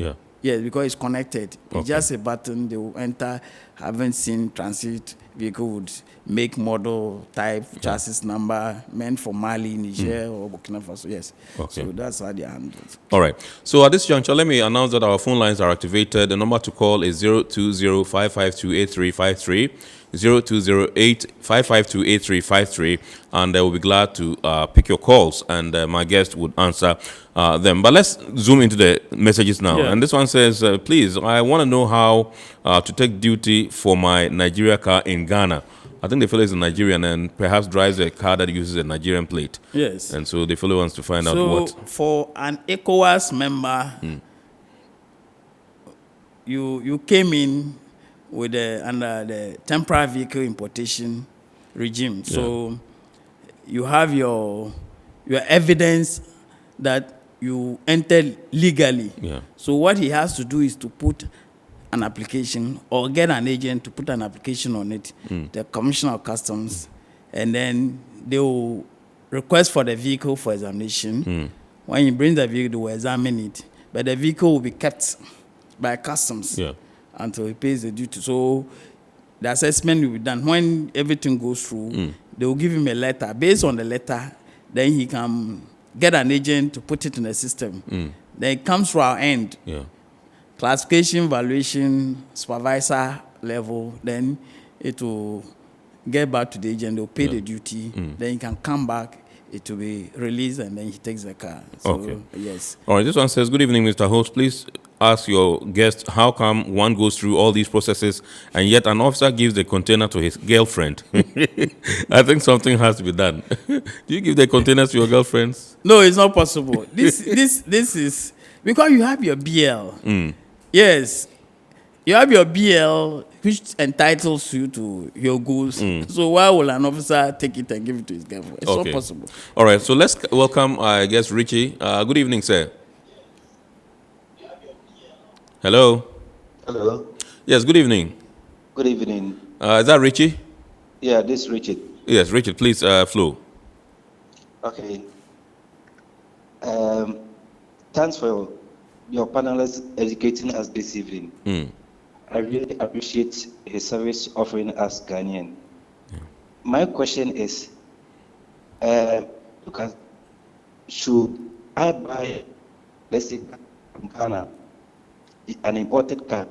Yes, because it's connected. It's just a button. They will enter. Haven't seen transit vehicle would make, model, type, chassis number, meant for Mali, Niger, or Burkina Faso. Yes. Okay. So that's how they handle it. All right. So at this juncture, let me announce that our phone lines are activated. The number to call is 020-552-8353, 020-552-8353, and I will be glad to pick your calls, and my guest would answer them. But let's zoom into the messages now. And this one says, please, I want to know how to take duty for my Nigeria car in Ghana. I think the fellow is a Nigerian and perhaps drives a car that uses a Nigerian plate. Yes. And so the fellow wants to find out So for an ECOWAS member, you came in with under the temporary vehicle importation regime. So you have your evidence that you entered legally. Yeah. So what he has to do is to put an application or get an agent to put an application on it, the Commissioner of Customs, and then they will request for the vehicle for examination. When you bring the vehicle, they will examine it. But the vehicle will be kept by Customs until he pays the duty. So the assessment will be done. When everything goes through, they will give him a letter. Based on the letter, then he can get an agent to put it in the system. Then it comes to our end. Classification, valuation, supervisor level, then it will get back to the agent, they'll pay the duty, then he can come back, it will be released, and then he takes the car. So, okay. Yes. All right, this one says, good evening, Mr. Host. Please ask your guest how come one goes through all these processes and yet an officer gives the container to his girlfriend? I think something has to be done. Do you give the containers to your girlfriends? No, it's not possible. This is because you have your BL. Yes, you have your BL, which entitles you to your goods. So why will an officer take it and give it to his girlfriend? It's not possible. All right, so let's welcome, I guess, Richie. Good evening, sir. Hello. Hello. Yes, good evening. Good evening. Is that Richie? Yeah, this is Richard. Yes, Richard, please flow. Okay. Thanks for your panelists educating us this evening. I really appreciate his service offering us Ghanaian. My question is, should I buy, let's say, from Ghana, an imported car?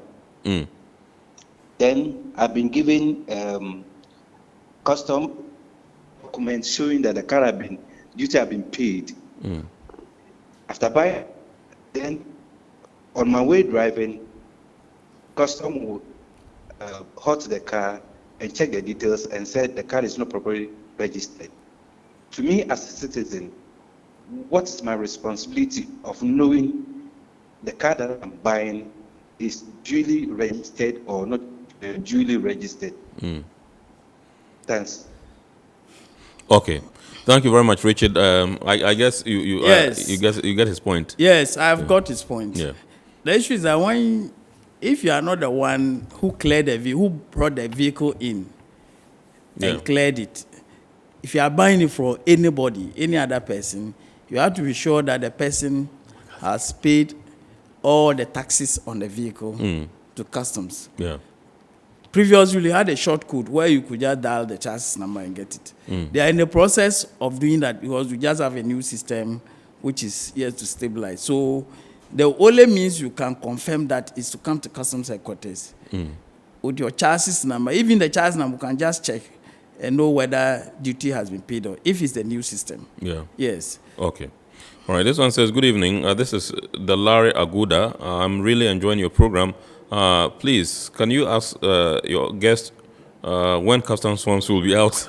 Then I've been given custom documents showing that the car duty have been paid. After buying, then on my way driving, custom will halt the car and check the details and said the car is not properly registered. To me, as a citizen, what is my responsibility of knowing the car that I'm buying is duly registered or not duly registered? Thanks. Okay. Thank you very much, Richard. I guess you get his point. Yes, I've got his point. Yeah. The issue is that if you are not the one who cleared the vehicle, who brought the vehicle in and cleared it, if you are buying it from anybody, any other person, you have to be sure that the person has paid all the taxes on the vehicle to customs. Yeah. Previously, you had a short code where you could just dial the chassis number and get it. They are in the process of doing that because we just have a new system which is yet to stabilize. So the only means you can confirm that is to come to customs headquarters with your chassis number. Even the chassis number, you can just check and know whether duty has been paid or if it's the new system. Yeah. Yes. Okay. All right. This one says, good evening. This is Dalari Aguda. I'm really enjoying your program. Please, can you ask your guest when customs forms will be out?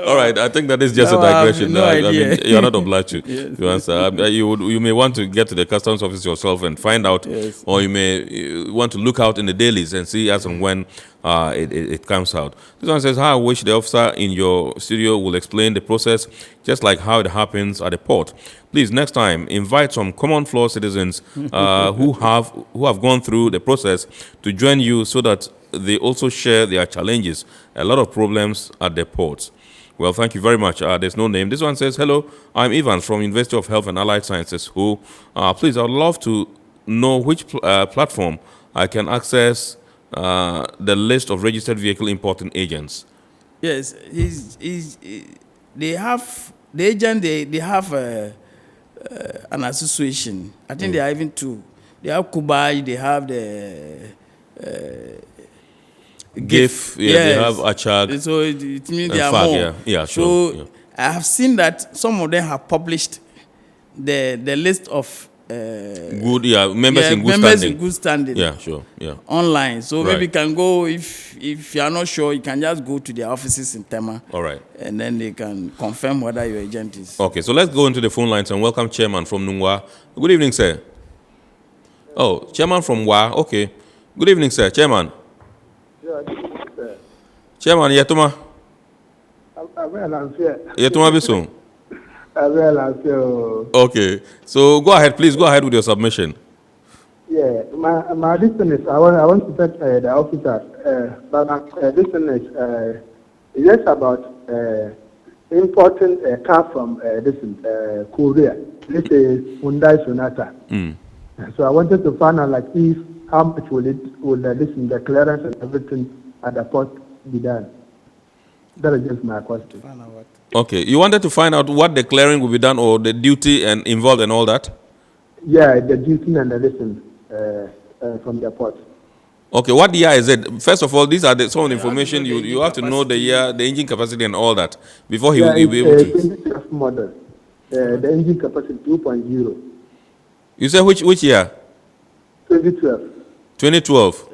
All right, I think that is just a digression. No idea. I mean, you're not obliged to, Yes. to answer. You may want to get to the customs office yourself and find out, or you may want to look out in the dailies and see as and when it comes out. This one says, how I wish the officer in your studio will explain the process, just like how it happens at the port. Please, next time, invite some common floor citizens who have gone through the process to join you so that they also share their challenges. A lot of problems at the ports. Well, thank you very much. There's no name. This one says, hello, I'm Evans from University of Health and Allied Sciences. Please, I'd love to know which platform I can access the list of registered vehicle importing agents. Yes, they have the agent. They have an association. I think they are even two. They have Kubai. They have the GIF. Yeah, yes. They have Achag. So it means there are more. Yeah, so sure. Yeah. I have seen that some of them have published the list of good, yeah, members in good members standing. in good standing. Yeah, sure, yeah. Online, so Right. maybe you can go if you are not sure, you can just go to their offices in Tema. All right. And then they can confirm whether your agent is. Okay, so let's go into the phone lines and welcome Chairman from Nungwa. Good evening, sir. Oh, Chairman from Wa. Okay. Good evening, sir. Chairman. Yeah, good evening, sir. Chairman, Yatuma. Yatuma Bisu. Okay. So go ahead, please. Go ahead with your submission. Yeah, my listeners, I want to thank the officers, but my listeners, just about importing a car from Korea. This is Hyundai Sonata. So I wanted to find out, like, if how much will the clearance and everything at the port be done? That is just my question. Okay. You wanted to find out what the clearing will be done or the duty and involved and all that? Yeah, the duty and the listen from the port. Okay, what year is it? First of all, these are some of the information you have to know the year, the engine capacity and all that before he will be able to. 2012 model. The engine capacity 2.0. You say which year? 2012. 2012.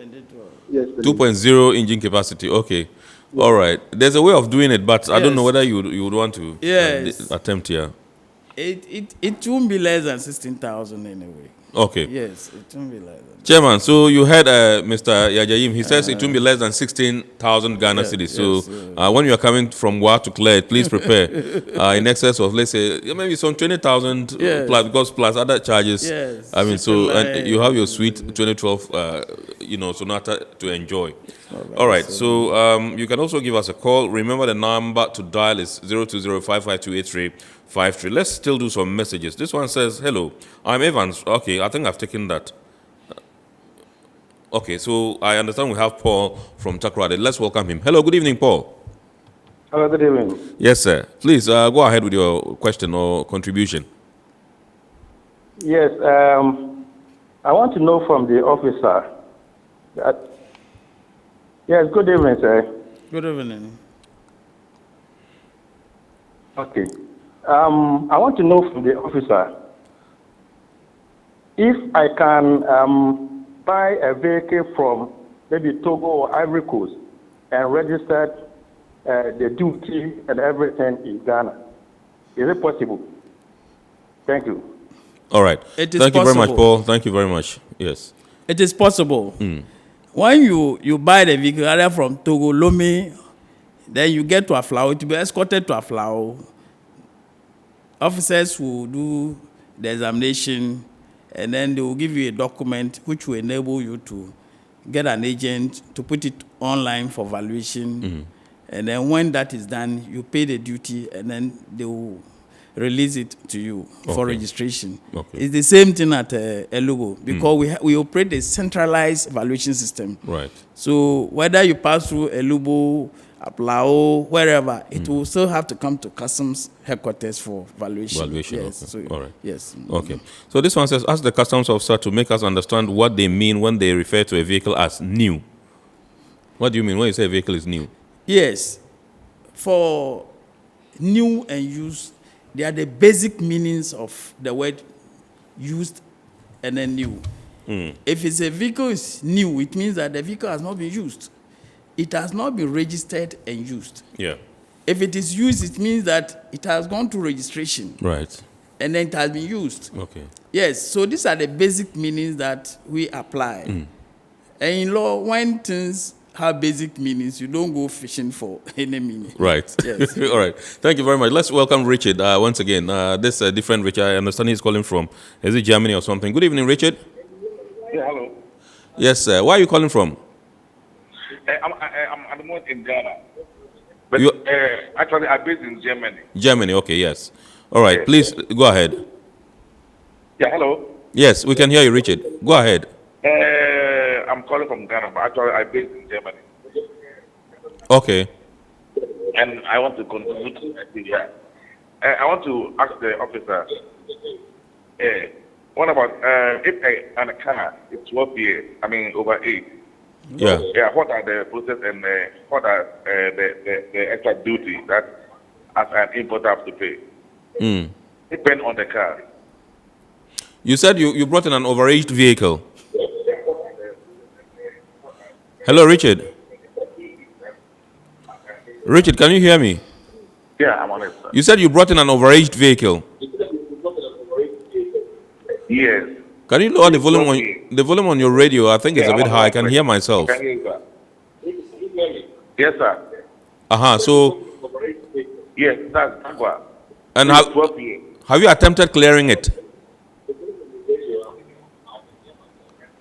Yes. 2.0 engine capacity. Okay. Yeah. All right. There's a way of doing it, but I don't know whether you would want to attempt here. It won't be less than 16,000 anyway. Okay. Yes, it won't be less than. Chairman, so you heard Mr. Yajayim. He says it won't be less than 16,000 Ghana cedis. So when you are coming from Wa to clear it, please prepare in excess of, let's say, maybe some 20,000 plus, because plus other charges. Yes. I mean, so and you have your sweet 2012, Sonata to enjoy. All right. So you can also give us a call. Remember the number to dial is 020-552-8353. Let's still do some messages. This one says, hello, I'm Evans. Okay, I think I've taken that. Okay, so I understand we have Paul from TAKORADI. Let's welcome him. Hello, good evening, Paul. Hello, good evening. Yes, sir. Please go ahead with your question or contribution. Yes, I want to know from the officer that. Yes, good evening, sir. Good evening. Okay. I want to know from the officer if I can buy a vehicle from maybe Togo or Ivory Coast and register the duty and everything in Ghana. Is it possible? Thank you. All right. Thank you very much, Paul. Thank you very much. Yes. It is possible. When you buy the vehicle either from Togo, Lomé, then you get to Aflao, to be escorted to Aflao. Officers will do the examination, and then they will give you a document which will enable you to get an agent to put it online for valuation. And then when that is done, you pay the duty, and then they will release it to you for registration. Okay. It's the same thing at Elugo, because we operate a centralized valuation system. Right. So whether you pass through Elugo, Aplao, wherever, it will still have to come to customs headquarters for valuation. Yes. Okay. So, all right. Yes. Okay. So this one says, ask the customs officer to make us understand what they mean when they refer to a vehicle as new. What do you mean when you say a vehicle is new? Yes. For new and used, they are the basic meanings of the word used and then new. If it's a vehicle is new, it means that the vehicle has not been used. It has not been registered and used. Yeah. If it is used, it means that it has gone to registration. Right. And then it has been used. Okay. Yes, so these are the basic meanings that we apply. And in law, when things have basic meanings, you don't go fishing for any meaning. Right. Yes. All right. Thank you very much. Let's welcome Richard once again. This different Richard. I understand he's calling from, is it Germany or something? Good evening, Richard. Yeah, hello. Yes, sir. Where are you calling from? I'm at the moment in Ghana. But actually, I'm based in Germany. Germany, okay, yes. All right, please go ahead. Yeah, hello. Yes, we can hear you, Richard. Go ahead. I'm calling from Ghana, but actually, I'm based in Germany. Okay. And I want to contribute to Nigeria. I want to ask the officer, what about if a car is 12 years, over 8? Yeah. Yeah. What are the process and what are the extra duty that as an importer have to pay? Depend on the car. You said you brought in an overaged vehicle. Hello, Richard. Richard, can you hear me? Yeah, I'm on it, sir. You said you brought in an overaged vehicle. Yes. Can you lower the volume on your radio? I think it's a bit high. I can hear myself. Can you hear, sir? Yes, sir. So. Yes, that's what. And have you attempted clearing it?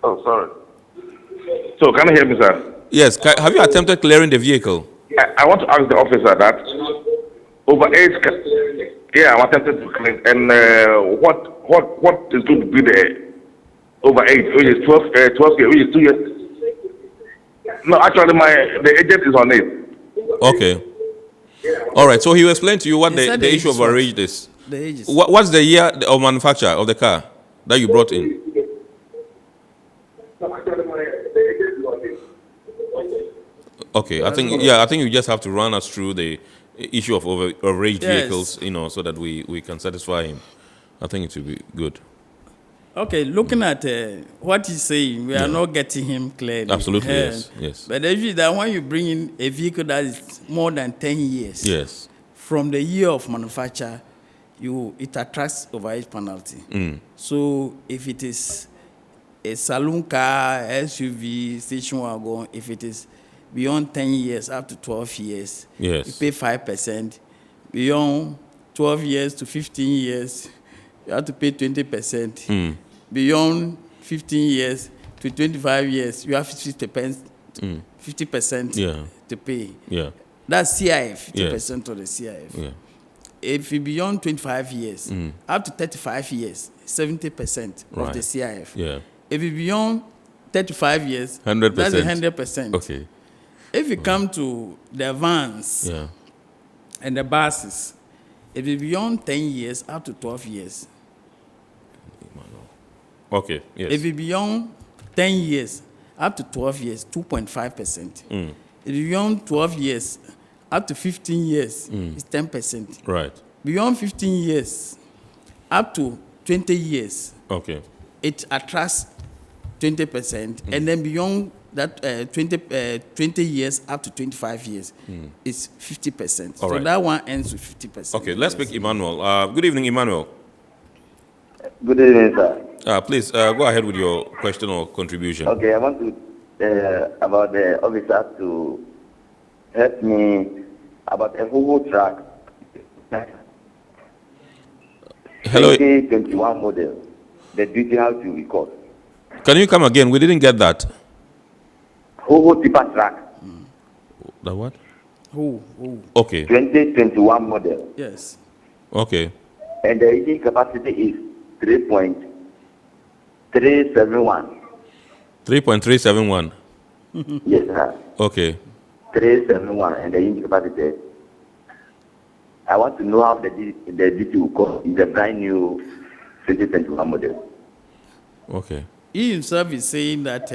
Oh, sorry. So, can you hear me, sir? Yes. Have you attempted clearing the vehicle? I want to ask the officer that overage. Yeah, I'm attempted to clean. And what is going to be the overage? Which is 12 years, which is 2 years. No, actually, the agent is on it. Okay. All right. So he will explain to you what the issue of overage is. The ages. What's the year of manufacture of the car that you brought in? Okay, I think you just have to run us through the issue of overaged vehicles, so that we can satisfy him. I think it will be good. Okay, looking at what he's saying, we are not getting him clearly. Absolutely, yes. But the issue is that when you bring in a vehicle that is more than 10 years, from the year of manufacture, it attracts overage penalty. So if it is a saloon car, SUV, station wagon, if it is beyond 10 years, up to 12 years, you pay 5%. Beyond 12 years to 15 years, you have to pay 20%. Beyond 15 years to 25 years, you have 50% to pay. That's CIF, 50% of the CIF. If you beyond 25 years, up to 35 years, 70% of the CIF. If you beyond 35 years, 100%. That's 100%. Okay. If you come to the vans and the buses, if you beyond 10 years, up to 12 years. Okay, yes. If you beyond 10 years, up to 12 years, 2.5%. If you beyond 12 years, up to 15 years, it's 10%. Right. Beyond 15 years, up to 20 years, it attracts 20%. And then beyond that 20 years up to 25 years, it's 50%. So that one ends with 50%. Okay, let's pick Emmanuel. Good evening, Emmanuel. Good evening, sir. Please go ahead with your question or contribution. Okay, I want to about the officer to help me about a whole track. Hello. 2021 model. The duty how to record. Can you come again? We didn't get that. Whole tipper track. The what? Who? Okay. 2021 model. Yes. Okay. And the engine capacity is 3.371. 3.371. Yes, sir. Okay. 371, and the engine capacity. I want to know how the DT will cost in the brand new 2021 model. Okay. He himself is saying that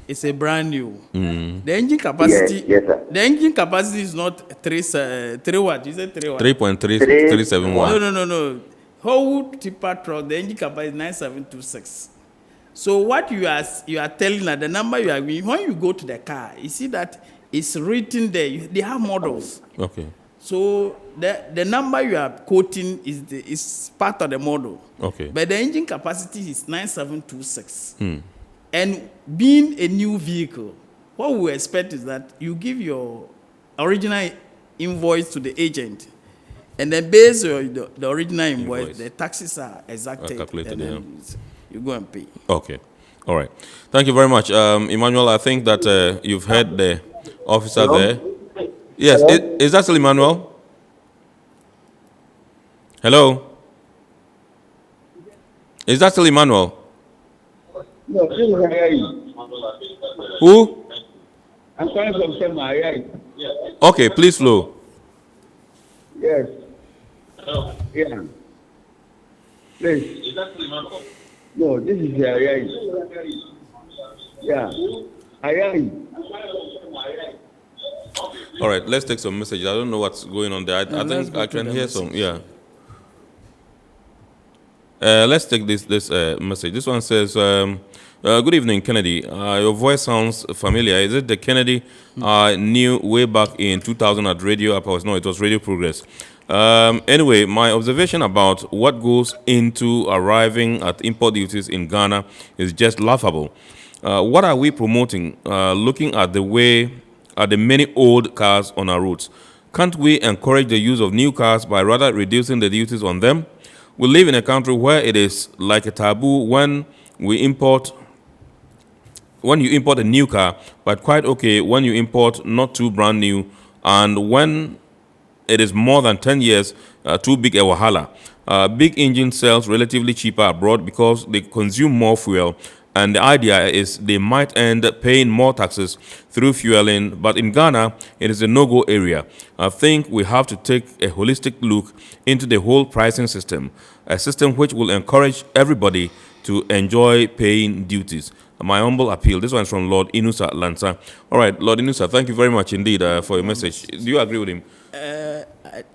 it's a brand new. The engine capacity. Yes, sir. The engine capacity is not 3 what? You said 3 what? 3.371. No. Whole tipper truck, the engine capacity is 9726. So what you are telling that the number you are giving, when you go to the car, you see that it's written there. They have models. Okay. So the number you are quoting is part of the model. Okay. But the engine capacity is 9726. And being a new vehicle, what we expect is that you give your original invoice to the agent, and then based on the original invoice, the taxes are exacted, calculated, and then you go and pay. Okay. All right. Thank you very much. Emmanuel, I think that you've heard the officer there. Yes. Is that still Emmanuel? Hello? Is that still Emmanuel? No, Who? I'm calling from Tema. Okay, please flow. Yes. Yeah. Please. No, this is Ayai. Yeah. Ayai. All right, let's take some messages. I don't know what's going on there. I think I can hear some. Yeah. Let's take this message. This one says, good evening, Kennedy. Your voice sounds familiar. Is it the Kennedy knew way back in 2000 at Radio Apples? No, it was Radio Progress. Anyway, my observation about what goes into arriving at import duties in Ghana is just laughable. What are we promoting? Looking at the many old cars on our roads. Can't we encourage the use of new cars by rather reducing the duties on them? We live in a country where it is like a taboo when you import a new car, but quite okay when you import not too brand new, and when it is more than 10 years, too big a wahala. Big engine sells relatively cheaper abroad because they consume more fuel, and the idea is they might end up paying more taxes through fueling, but in Ghana, it is a no-go area. I think we have to take a holistic look into the whole pricing system, a system which will encourage everybody to enjoy paying duties. My humble appeal. This one's from Lord Inusa Lanza. All right, Lord Inusa, thank you very much indeed for your message. Do you agree with him?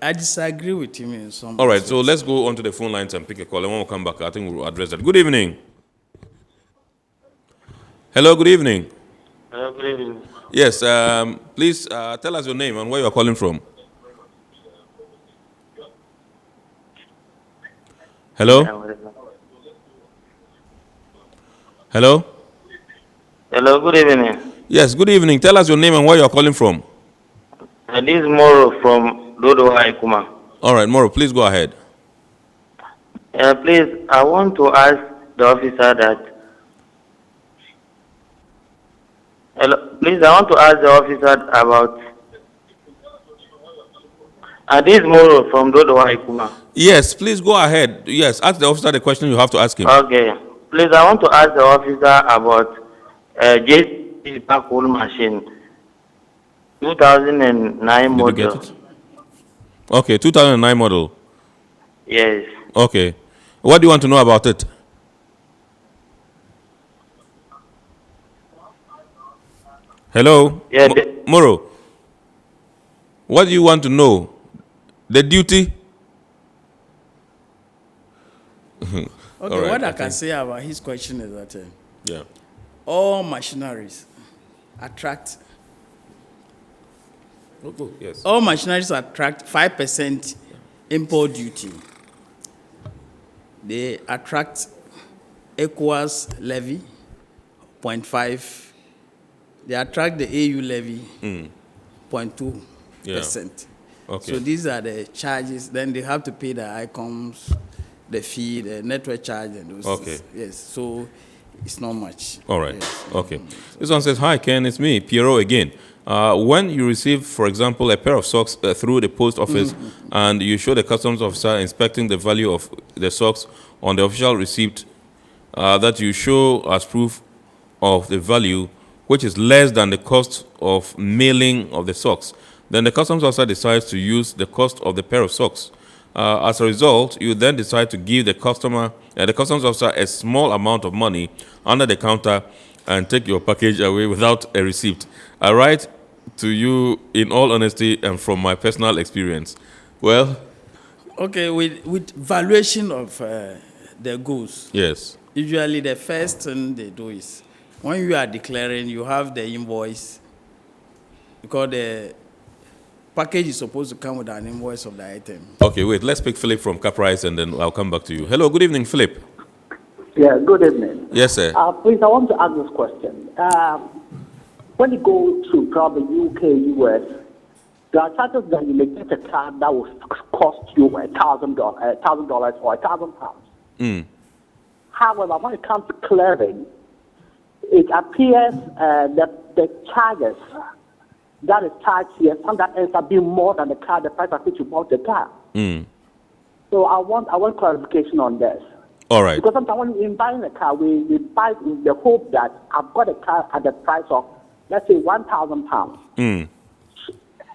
I disagree with him in some. All right, so let's go on to the phone lines and pick a call. And when we come back, I think we'll address that. Good evening. Hello, good evening. Hello, good evening. Yes, please tell us your name and where you are calling from. Hello? Hello? Hello, good evening. Yes, good evening. Tell us your name and where you are calling from. This is Moro from Dodo Haikuma. All right, Moro, please go ahead. Please, I want to ask the officer that. Hello, please, I want to ask the officer about. This is Moro from Dodo Haikuma. Yes, please go ahead. Yes, ask the officer the question you have to ask him. Okay. Please, I want to ask the officer about JC backhoe machine, 2009 model. Did you get it? Okay, 2009 model. Yes. Okay. What do you want to know about it? Hello? Yeah, Moro, what do you want to know? The duty? Okay, right, what I can say about his question is that yeah, all machineries attract. Yes. All machineries attract 5% import duty. They attract ECOWAS levy, 0.5. They attract the AU levy, 0.2%. Okay. So these are the charges. Then they have to pay the ICOMs, the fee, the network charge, and those. Okay. Yes. So it's not much. All right. Yes. Okay. This one says, "Hi Ken, it's me, Piero again. When you receive, for example, a pair of socks through the post office, and you show the customs officer inspecting the value of the socks on the official receipt that you show as proof of the value, which is less than the cost of mailing of the socks, then the customs officer decides to use the cost of the pair of socks. As a result, you then decide to give the customs officer a small amount of money under the counter and take your package away without a receipt. I write to you in all honesty and from my personal experience." Well, okay, with valuation of the goods. Yes. Usually the first thing they do is when you are declaring, you have the invoice, because the package is supposed to come with an invoice of the item. Okay, wait. Let's pick Philip from Caprice, and then I'll come back to you. Hello, good evening, Philip. Yeah, good evening. Yes, sir. Please, I want to ask this question. When you go to probably UK, US, there are chances that you may get a car that will cost you $1,000 or £1,000. However, when it comes to clearing, it appears that the charges that is charged here sometimes ends up being more than the price at which you bought the car. So I want clarification on this. All right. Because sometimes when we're buying a car, we buy in the hope that I've got a car at the price of, let's say, £1,000.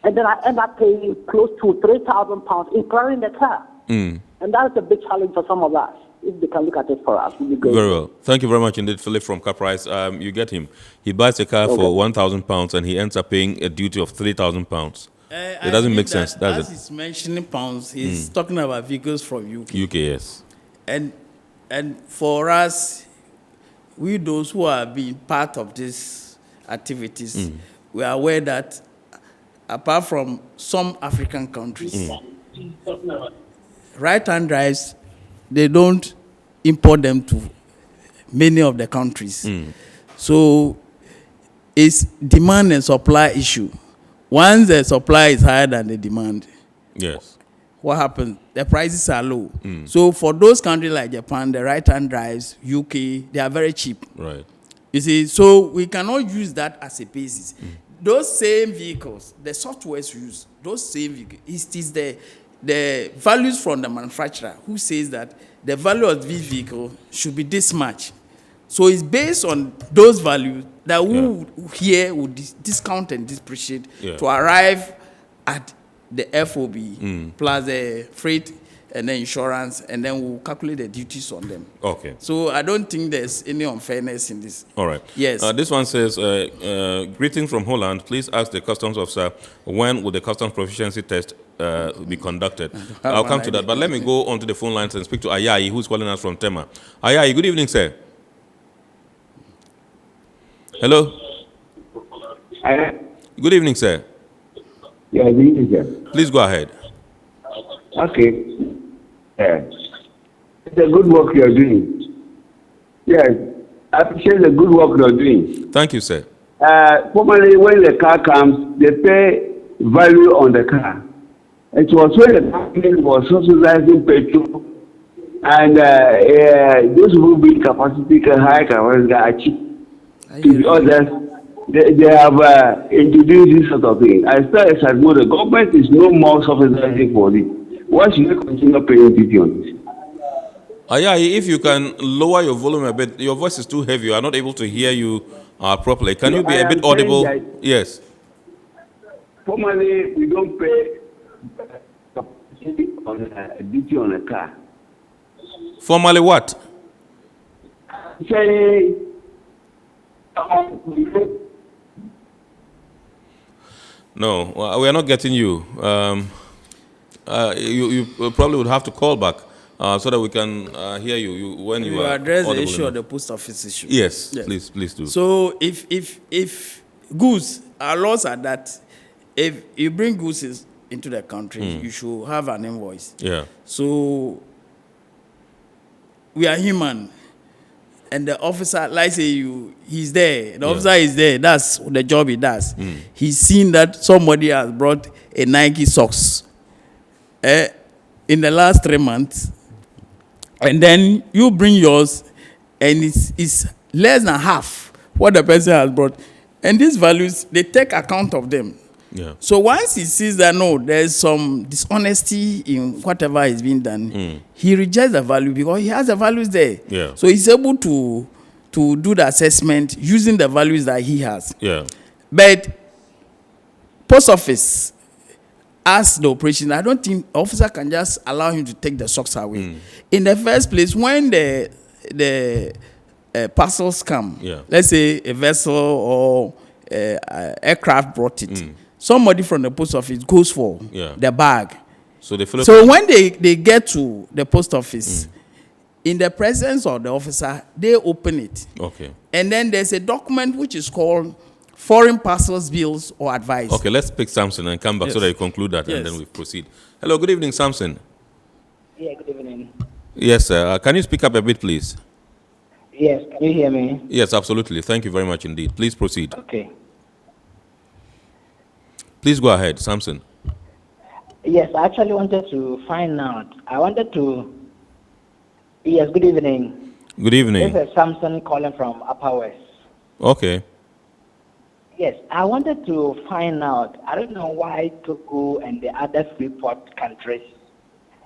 And then I end up paying close to £3,000 in clearing the car. And that's a big challenge for some of us. If they can look at it for us, we'll be great. Very well. Thank you very much indeed, Philip from Caprice. You get him. He buys a car for £1,000 and he ends up paying a duty of £3,000. It doesn't make sense, does it? As he's mentioning pounds, he's talking about vehicles from UK. UK, yes. And And for us, we those who have been part of these activities, we are aware that apart from some African countries, right-hand drives, they don't import them to many of the countries. So it's demand and supply issue. Once the supply is higher than the demand, yes, what happens? The prices are low. So for those countries like Japan, the right-hand drives, UK, they are very cheap. Right. You see, so we cannot use that as a basis. Those same vehicles, the softwares used, those same vehicles, it is the values from the manufacturer who says that the value of this vehicle should be this much. So it's based on those values that we here would discount and depreciate to arrive at the FOB plus the freight and the insurance, and then we'll calculate the duties on them. Okay. So I don't think there's any unfairness in this. All right. Yes. This one says, greeting from Holland. Please ask the customs officer when will the customs proficiency test be conducted. I'll come to that, but let me go onto the phone lines and speak to Ayayi, who's calling us from Tema. Ayayi, good evening, sir. Hello. Good evening, sir. Yeah, good evening, sir. Please go ahead. Okay. It's a good work you're doing. Yes, I appreciate the good work you're doing. Thank you, sir. Formerly, when the car comes, they pay value on the car. It was when the company was subsidizing petrol, and those who build capacity, high capacity, are cheap. To the others, they have introduced this sort of thing. I still as the government is no more subsidizing for it. Why should they continue paying duty on this? Ayayi, if you can lower your volume a bit, your voice is too heavy. You are not able to hear you properly. Can you be a bit audible? Yes. Formally, we don't pay duty on a car. Formally what? Say, no, we are not getting you. You probably would have to call back so that we can hear you when you are address the audible issue enough. of the post office issue. Yes, please do. So if goods, our laws are that if you bring goods into the country, you should have an invoice. Yeah. So we are human. And the officer, like say he's there. The officer is there. That's the job he does. He's seen that somebody has brought a Nike socks in the last 3 months, and then you bring yours, and it's less than half what the person has brought. And these values, they take account of them. Yeah. So once he sees that no, there's some dishonesty in whatever is being done, he rejects the value because he has the values there. Yeah. So he's able to do the assessment using the values that he has. Yeah. But post office, as the operation, I don't think officer can just allow him to take the socks away. In the first place, when the parcels come, let's say a vessel or aircraft brought it, somebody from the post office goes for the bag. So when they get to the post office, in the presence of the officer, they open it. Okay. And then there's a document which is called Foreign Parcels Bills or Advice. Okay, let's pick Samson and come back so that you conclude that and then we proceed. Hello, good evening, Samson. Yeah, good evening. Yes, sir. Can you speak up a bit, please? Yes, can you hear me? Yes, absolutely. Thank you very much indeed. Please proceed. Okay. Please go ahead, Samson. Yes, I actually wanted to find out. Yes, good evening. Good evening. This is Samson calling from Upper West. Okay. Yes, I wanted to find out. I don't know why Togo and the other Freeport countries.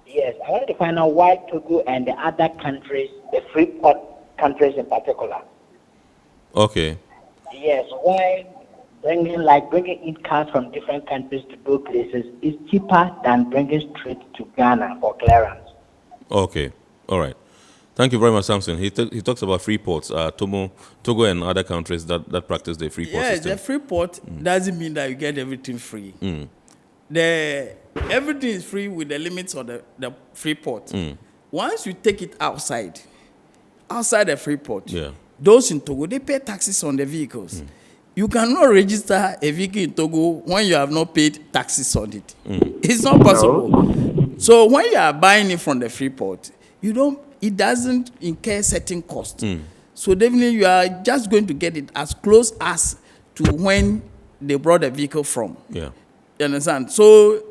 Yes, I wanted to find out why Togo and the other countries, the Freeport countries in particular. Okay. Yes, why bringing in cars from different countries to those places is cheaper than bringing straight to Ghana for clearance. Okay. All right. Thank you very much, Samson. He talks about free ports, Togo and other countries that practice the free port system. The free port doesn't mean that you get everything free. Everything is free with the limits of the free port. Once you take it outside, outside the free port, Yeah. those in Togo, they pay taxes on the vehicles. You cannot register a vehicle in Togo when you have not paid taxes on it. It's not possible. So when you are buying it from the free port, it doesn't incur certain costs. So definitely you are just going to get it as close as to when they brought the vehicle from. Yeah. You understand? So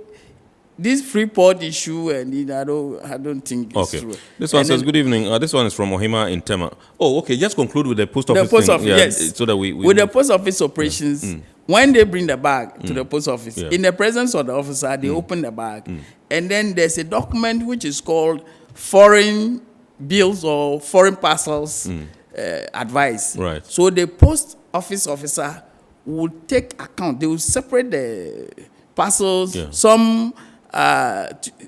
this free port issue, and I don't think it's true. This one says, good evening. This one is from Ohima in Tema. Oh, okay. Just conclude with the post office. The post thing. office, Yeah, yes. So that we with the post office operations, when they bring the bag to the post office, Yeah. in the presence of the officer, they open the bag, and then there's a document which is called foreign bills or foreign parcels advice. Right. So the post office officer will take account. They will separate the parcels. Yeah. Some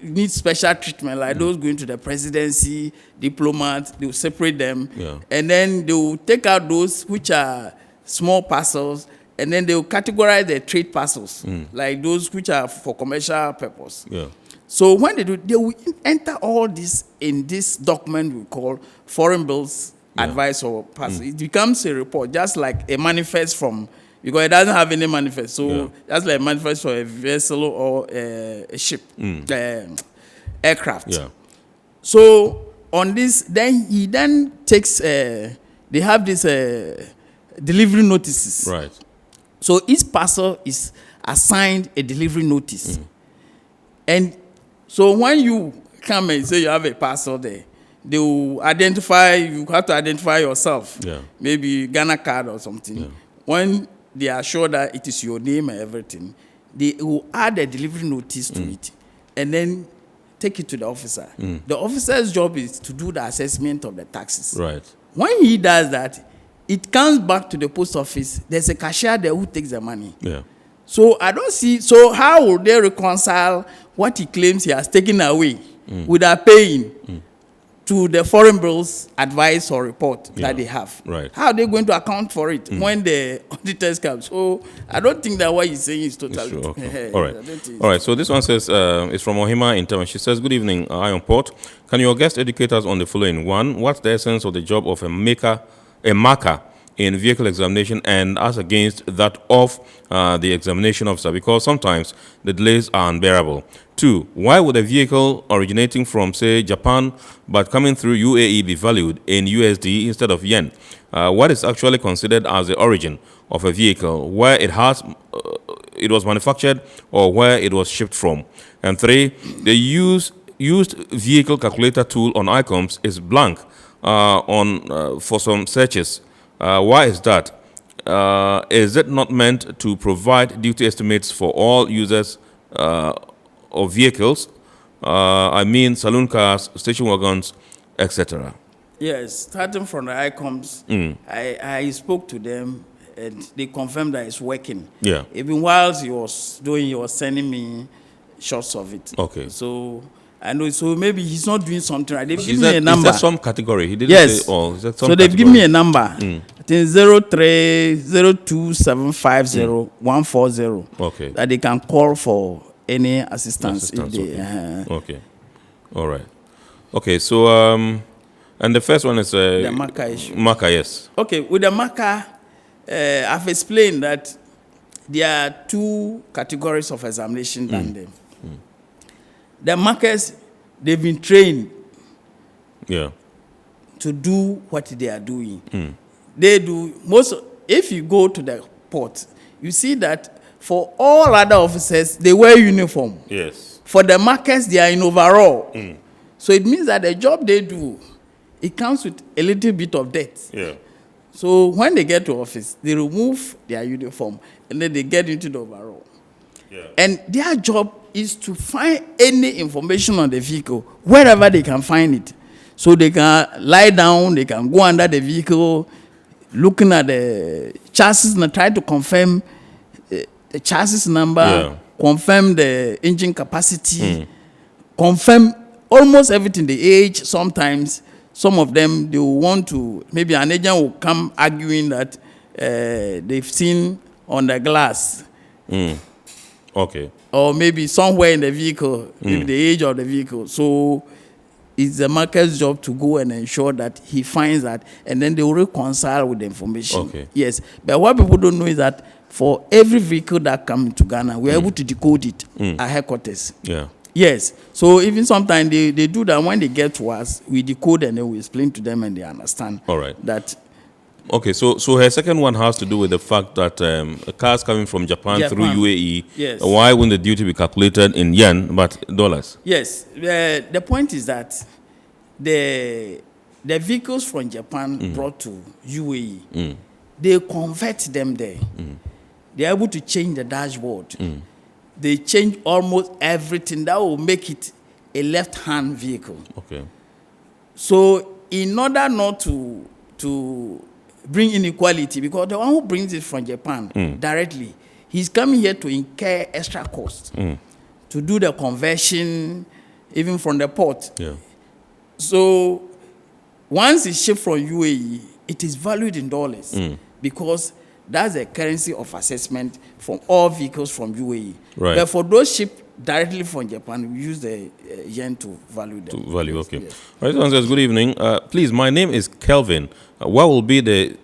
need special treatment, like those going to the presidency, diplomats. They will separate them, Yeah. and then they will take out those which are small parcels, and then they will categorize the trade parcels, like those which are for commercial purpose. Yeah. So when they do, they will enter all this in this document we call foreign bills advice or parcel. It becomes a report, just like a manifest from, because it doesn't have any manifest. So that's like a manifest for a vessel or a ship, aircraft. Yeah. So on this, then he takes, they have this delivery notices. Right. So each parcel is assigned a delivery notice. And so when you come and say you have a parcel there, they will identify, you have to identify yourself. Yeah. Maybe Ghana card or something. When they are sure that it is your name and everything, they will add a delivery notice to it and then take it to the officer. The officer's job is to do the assessment of the taxes. Right. When he does that, it comes back to the post office. There's a cashier there who takes the money. Yeah. So I don't see, so how will they reconcile what he claims he has taken away without paying to the foreign bills advice or report that they have? Right. How are they going to account for it when the auditors come? So I don't think that what he's saying is totally True. Okay. I All right. don't think All right. So this one says, it's from Ohima in Tema. She says, good evening, Iron Port. Can your guest educate us on the following? One, what's the essence of the job of a marker in vehicle examination and as against that of the examination officer, because sometimes the delays are unbearable. Two, why would a vehicle originating from, say, Japan but coming through UAE be valued in USD instead of yen? What is actually considered as the origin of a vehicle, where it was manufactured or where it was shipped from? And three, the used vehicle calculator tool on ICOMS is blank for some searches. Why is that? Is it not meant to provide duty estimates for all users of vehicles? I mean saloon cars, station wagons, etc. Yes, starting from the ICOMS, I spoke to them and they confirmed that it's working. Yeah. Even whilst he was sending me shots of it. Okay. So I know, so maybe he's not doing something right. They've Is given me a number. Is that some category? He didn't yes. say all. Is that some so they've category? given me a number. I think 0302750140. Okay. That they can call for any assistance. If they, okay. All right. Okay. So and the first one is the marker issue. Marker, yes. Okay. With the marker, I've explained that there are two categories of examination done there. The markers, they've been trained to do what they are doing. They do if you go to the port, you see that for all other officers, they wear uniform. Yes. For the markers, they are in overall. So it means that the job they do, it comes with a little bit of debt. Yeah. So when they get to office, they remove their uniform and then they get into the overall. Yeah. And their job is to find any information on the vehicle wherever they can find it. So they can lie down, they can go under the vehicle, looking at the chassis and try to confirm the chassis number, confirm the engine capacity, confirm almost everything, the age. Sometimes some of them, they will want to, maybe an agent will come arguing that they've seen on the glass. Okay. Or maybe somewhere in the vehicle, maybe the age of the vehicle. So it's the market's job to go and ensure that he finds that, and then they will reconcile with the information. Okay. Yes, but what people don't know is that for every vehicle that comes to Ghana, we're able to decode it at headquarters. Yeah. Yes. So even sometimes they do that. When they get to us, we decode and then we explain to them and they understand. All right. That. Okay, so her second one has to do with the fact that cars coming from Japan through UAE, yes. Why wouldn't the duty be calculated in yen but dollars? Yes, the point is that the vehicles from Japan brought to UAE, they convert them there. They're able to change the dashboard. They change almost everything that will make it a left-hand vehicle. Okay. So in order not to bring inequality, because the one who brings it from Japan directly, he's coming here to incur extra costs to do the conversion, even from the port. Yeah. So once it's shipped from UAE, it is valued in dollars because that's the currency of assessment from all vehicles from UAE. Right. But for those shipped directly from Japan, we use the yen to value them. To value, okay. Yes. All right, so good evening. Please, my name is Kelvin. What will be the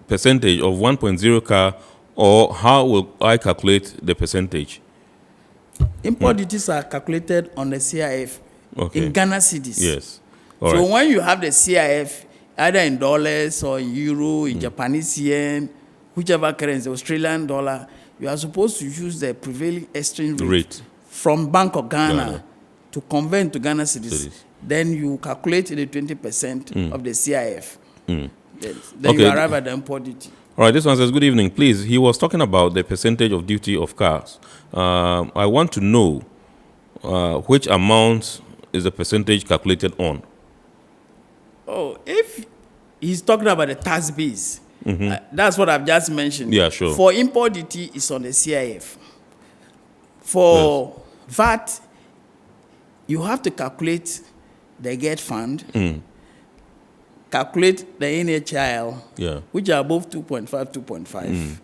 percentage of 1.0 car, or how will I calculate the percentage? Import duties are calculated on the CIF in Ghana cedis. Yes. So when you have the CIF, either in dollars or in euro, in Japanese yen, whichever currency, Australian dollar, you are supposed to use the prevailing exchange rate from Bank of Ghana to convert to Ghana cedis. Then you calculate the 20% of the CIF. Then you arrive at the import duty. All right, this one says, good evening. Please, he was talking about the percentage of duty of cars. I want to know which amount is the percentage calculated on? Oh, if he's talking about the tax base, that's what I've just mentioned. Yeah, sure. For import duty, it's on the CIF. For VAT, you have to calculate the GET fund, calculate the NHIL, which are both 2.5, 2.5.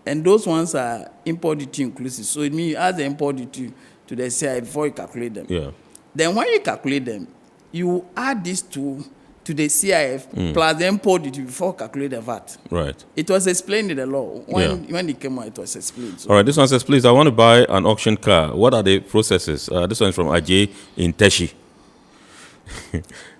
And those ones are import duty inclusive. So it means you add the import duty to the CIF before you calculate them. Yeah. Then when you calculate them, you add these two to the CIF plus the import duty before calculate the VAT. Right. It was explained in the law. When it came out, it was explained. So. All right, this one says, please, I want to buy an auction car. What are the processes? This one is from Ajay in Teshi.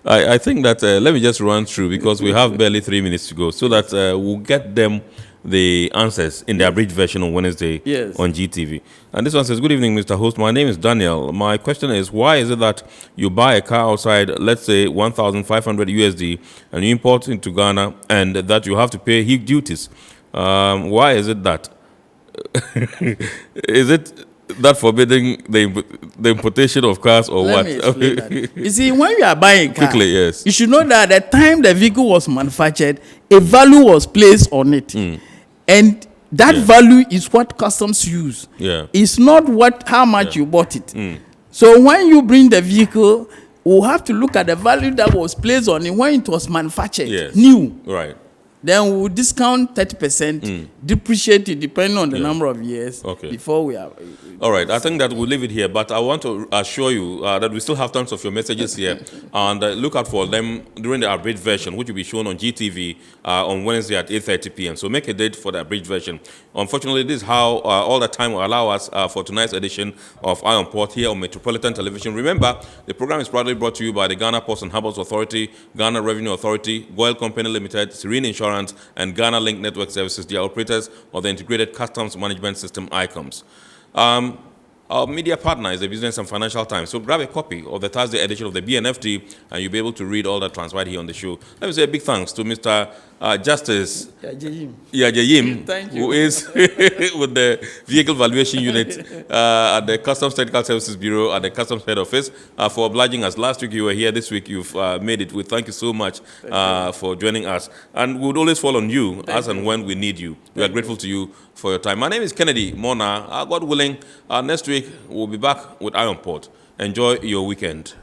I think that, let me just run through because we have barely 3 minutes to go so that we'll get them the answers in the abridged version on Wednesday on GTV. And this one says, good evening, Mr. Host. My name is Daniel. My question is, why is it that you buy a car outside, let's say, 1,500 USD, and you import into Ghana, and that you have to pay huge duties? Why is it that? Is it that forbidding the importation of cars or Let what? me explain that. You see, when you are buying a car, Quickly, yes. you should know that at the time the vehicle was manufactured, a value was placed on it. And that value is what customs use. Yeah. It's not how much you bought it. So when you bring the vehicle, we'll have to look at the value that was placed on it when it was manufactured, new. Right. Then we'll discount 30%, depreciate it depending on the number of years before we are. All right, I think that we'll leave it here, but I want to assure you that we still have tons of your messages here, and look out for them during the abridged version, which will be shown on GTV on Wednesday at 8:30 p.m. So make a date for the abridged version. Unfortunately, this is how all the time will allow us for tonight's edition of Eye on Port here on Metropolitan Television. Remember, the program is proudly brought to you by the Ghana Ports and Harbours Authority, Ghana Revenue Authority, Goyle Company Limited, Serene Insurance, and Ghana Link Network Services, the operators of the Integrated Customs Management System, ICOMS. Our media partner is the Business and Financial Times. So grab a copy of the Thursday edition of the BNFT, and you'll be able to read all that transpired here on the show. Let me say a big thanks to Mr. Justice Yajayim, who is with the Vehicle Valuation Unit at the Customs Technical Services Bureau at the Customs Head Office, for obliging us. Last week you were here, this week you've made it. We thank you so much for joining us. And we would always fall on you as and when we need you. We are grateful to you for your time. My name is Kennedy Mona. God willing, next week we'll be back with Eye on Port. Enjoy your weekend.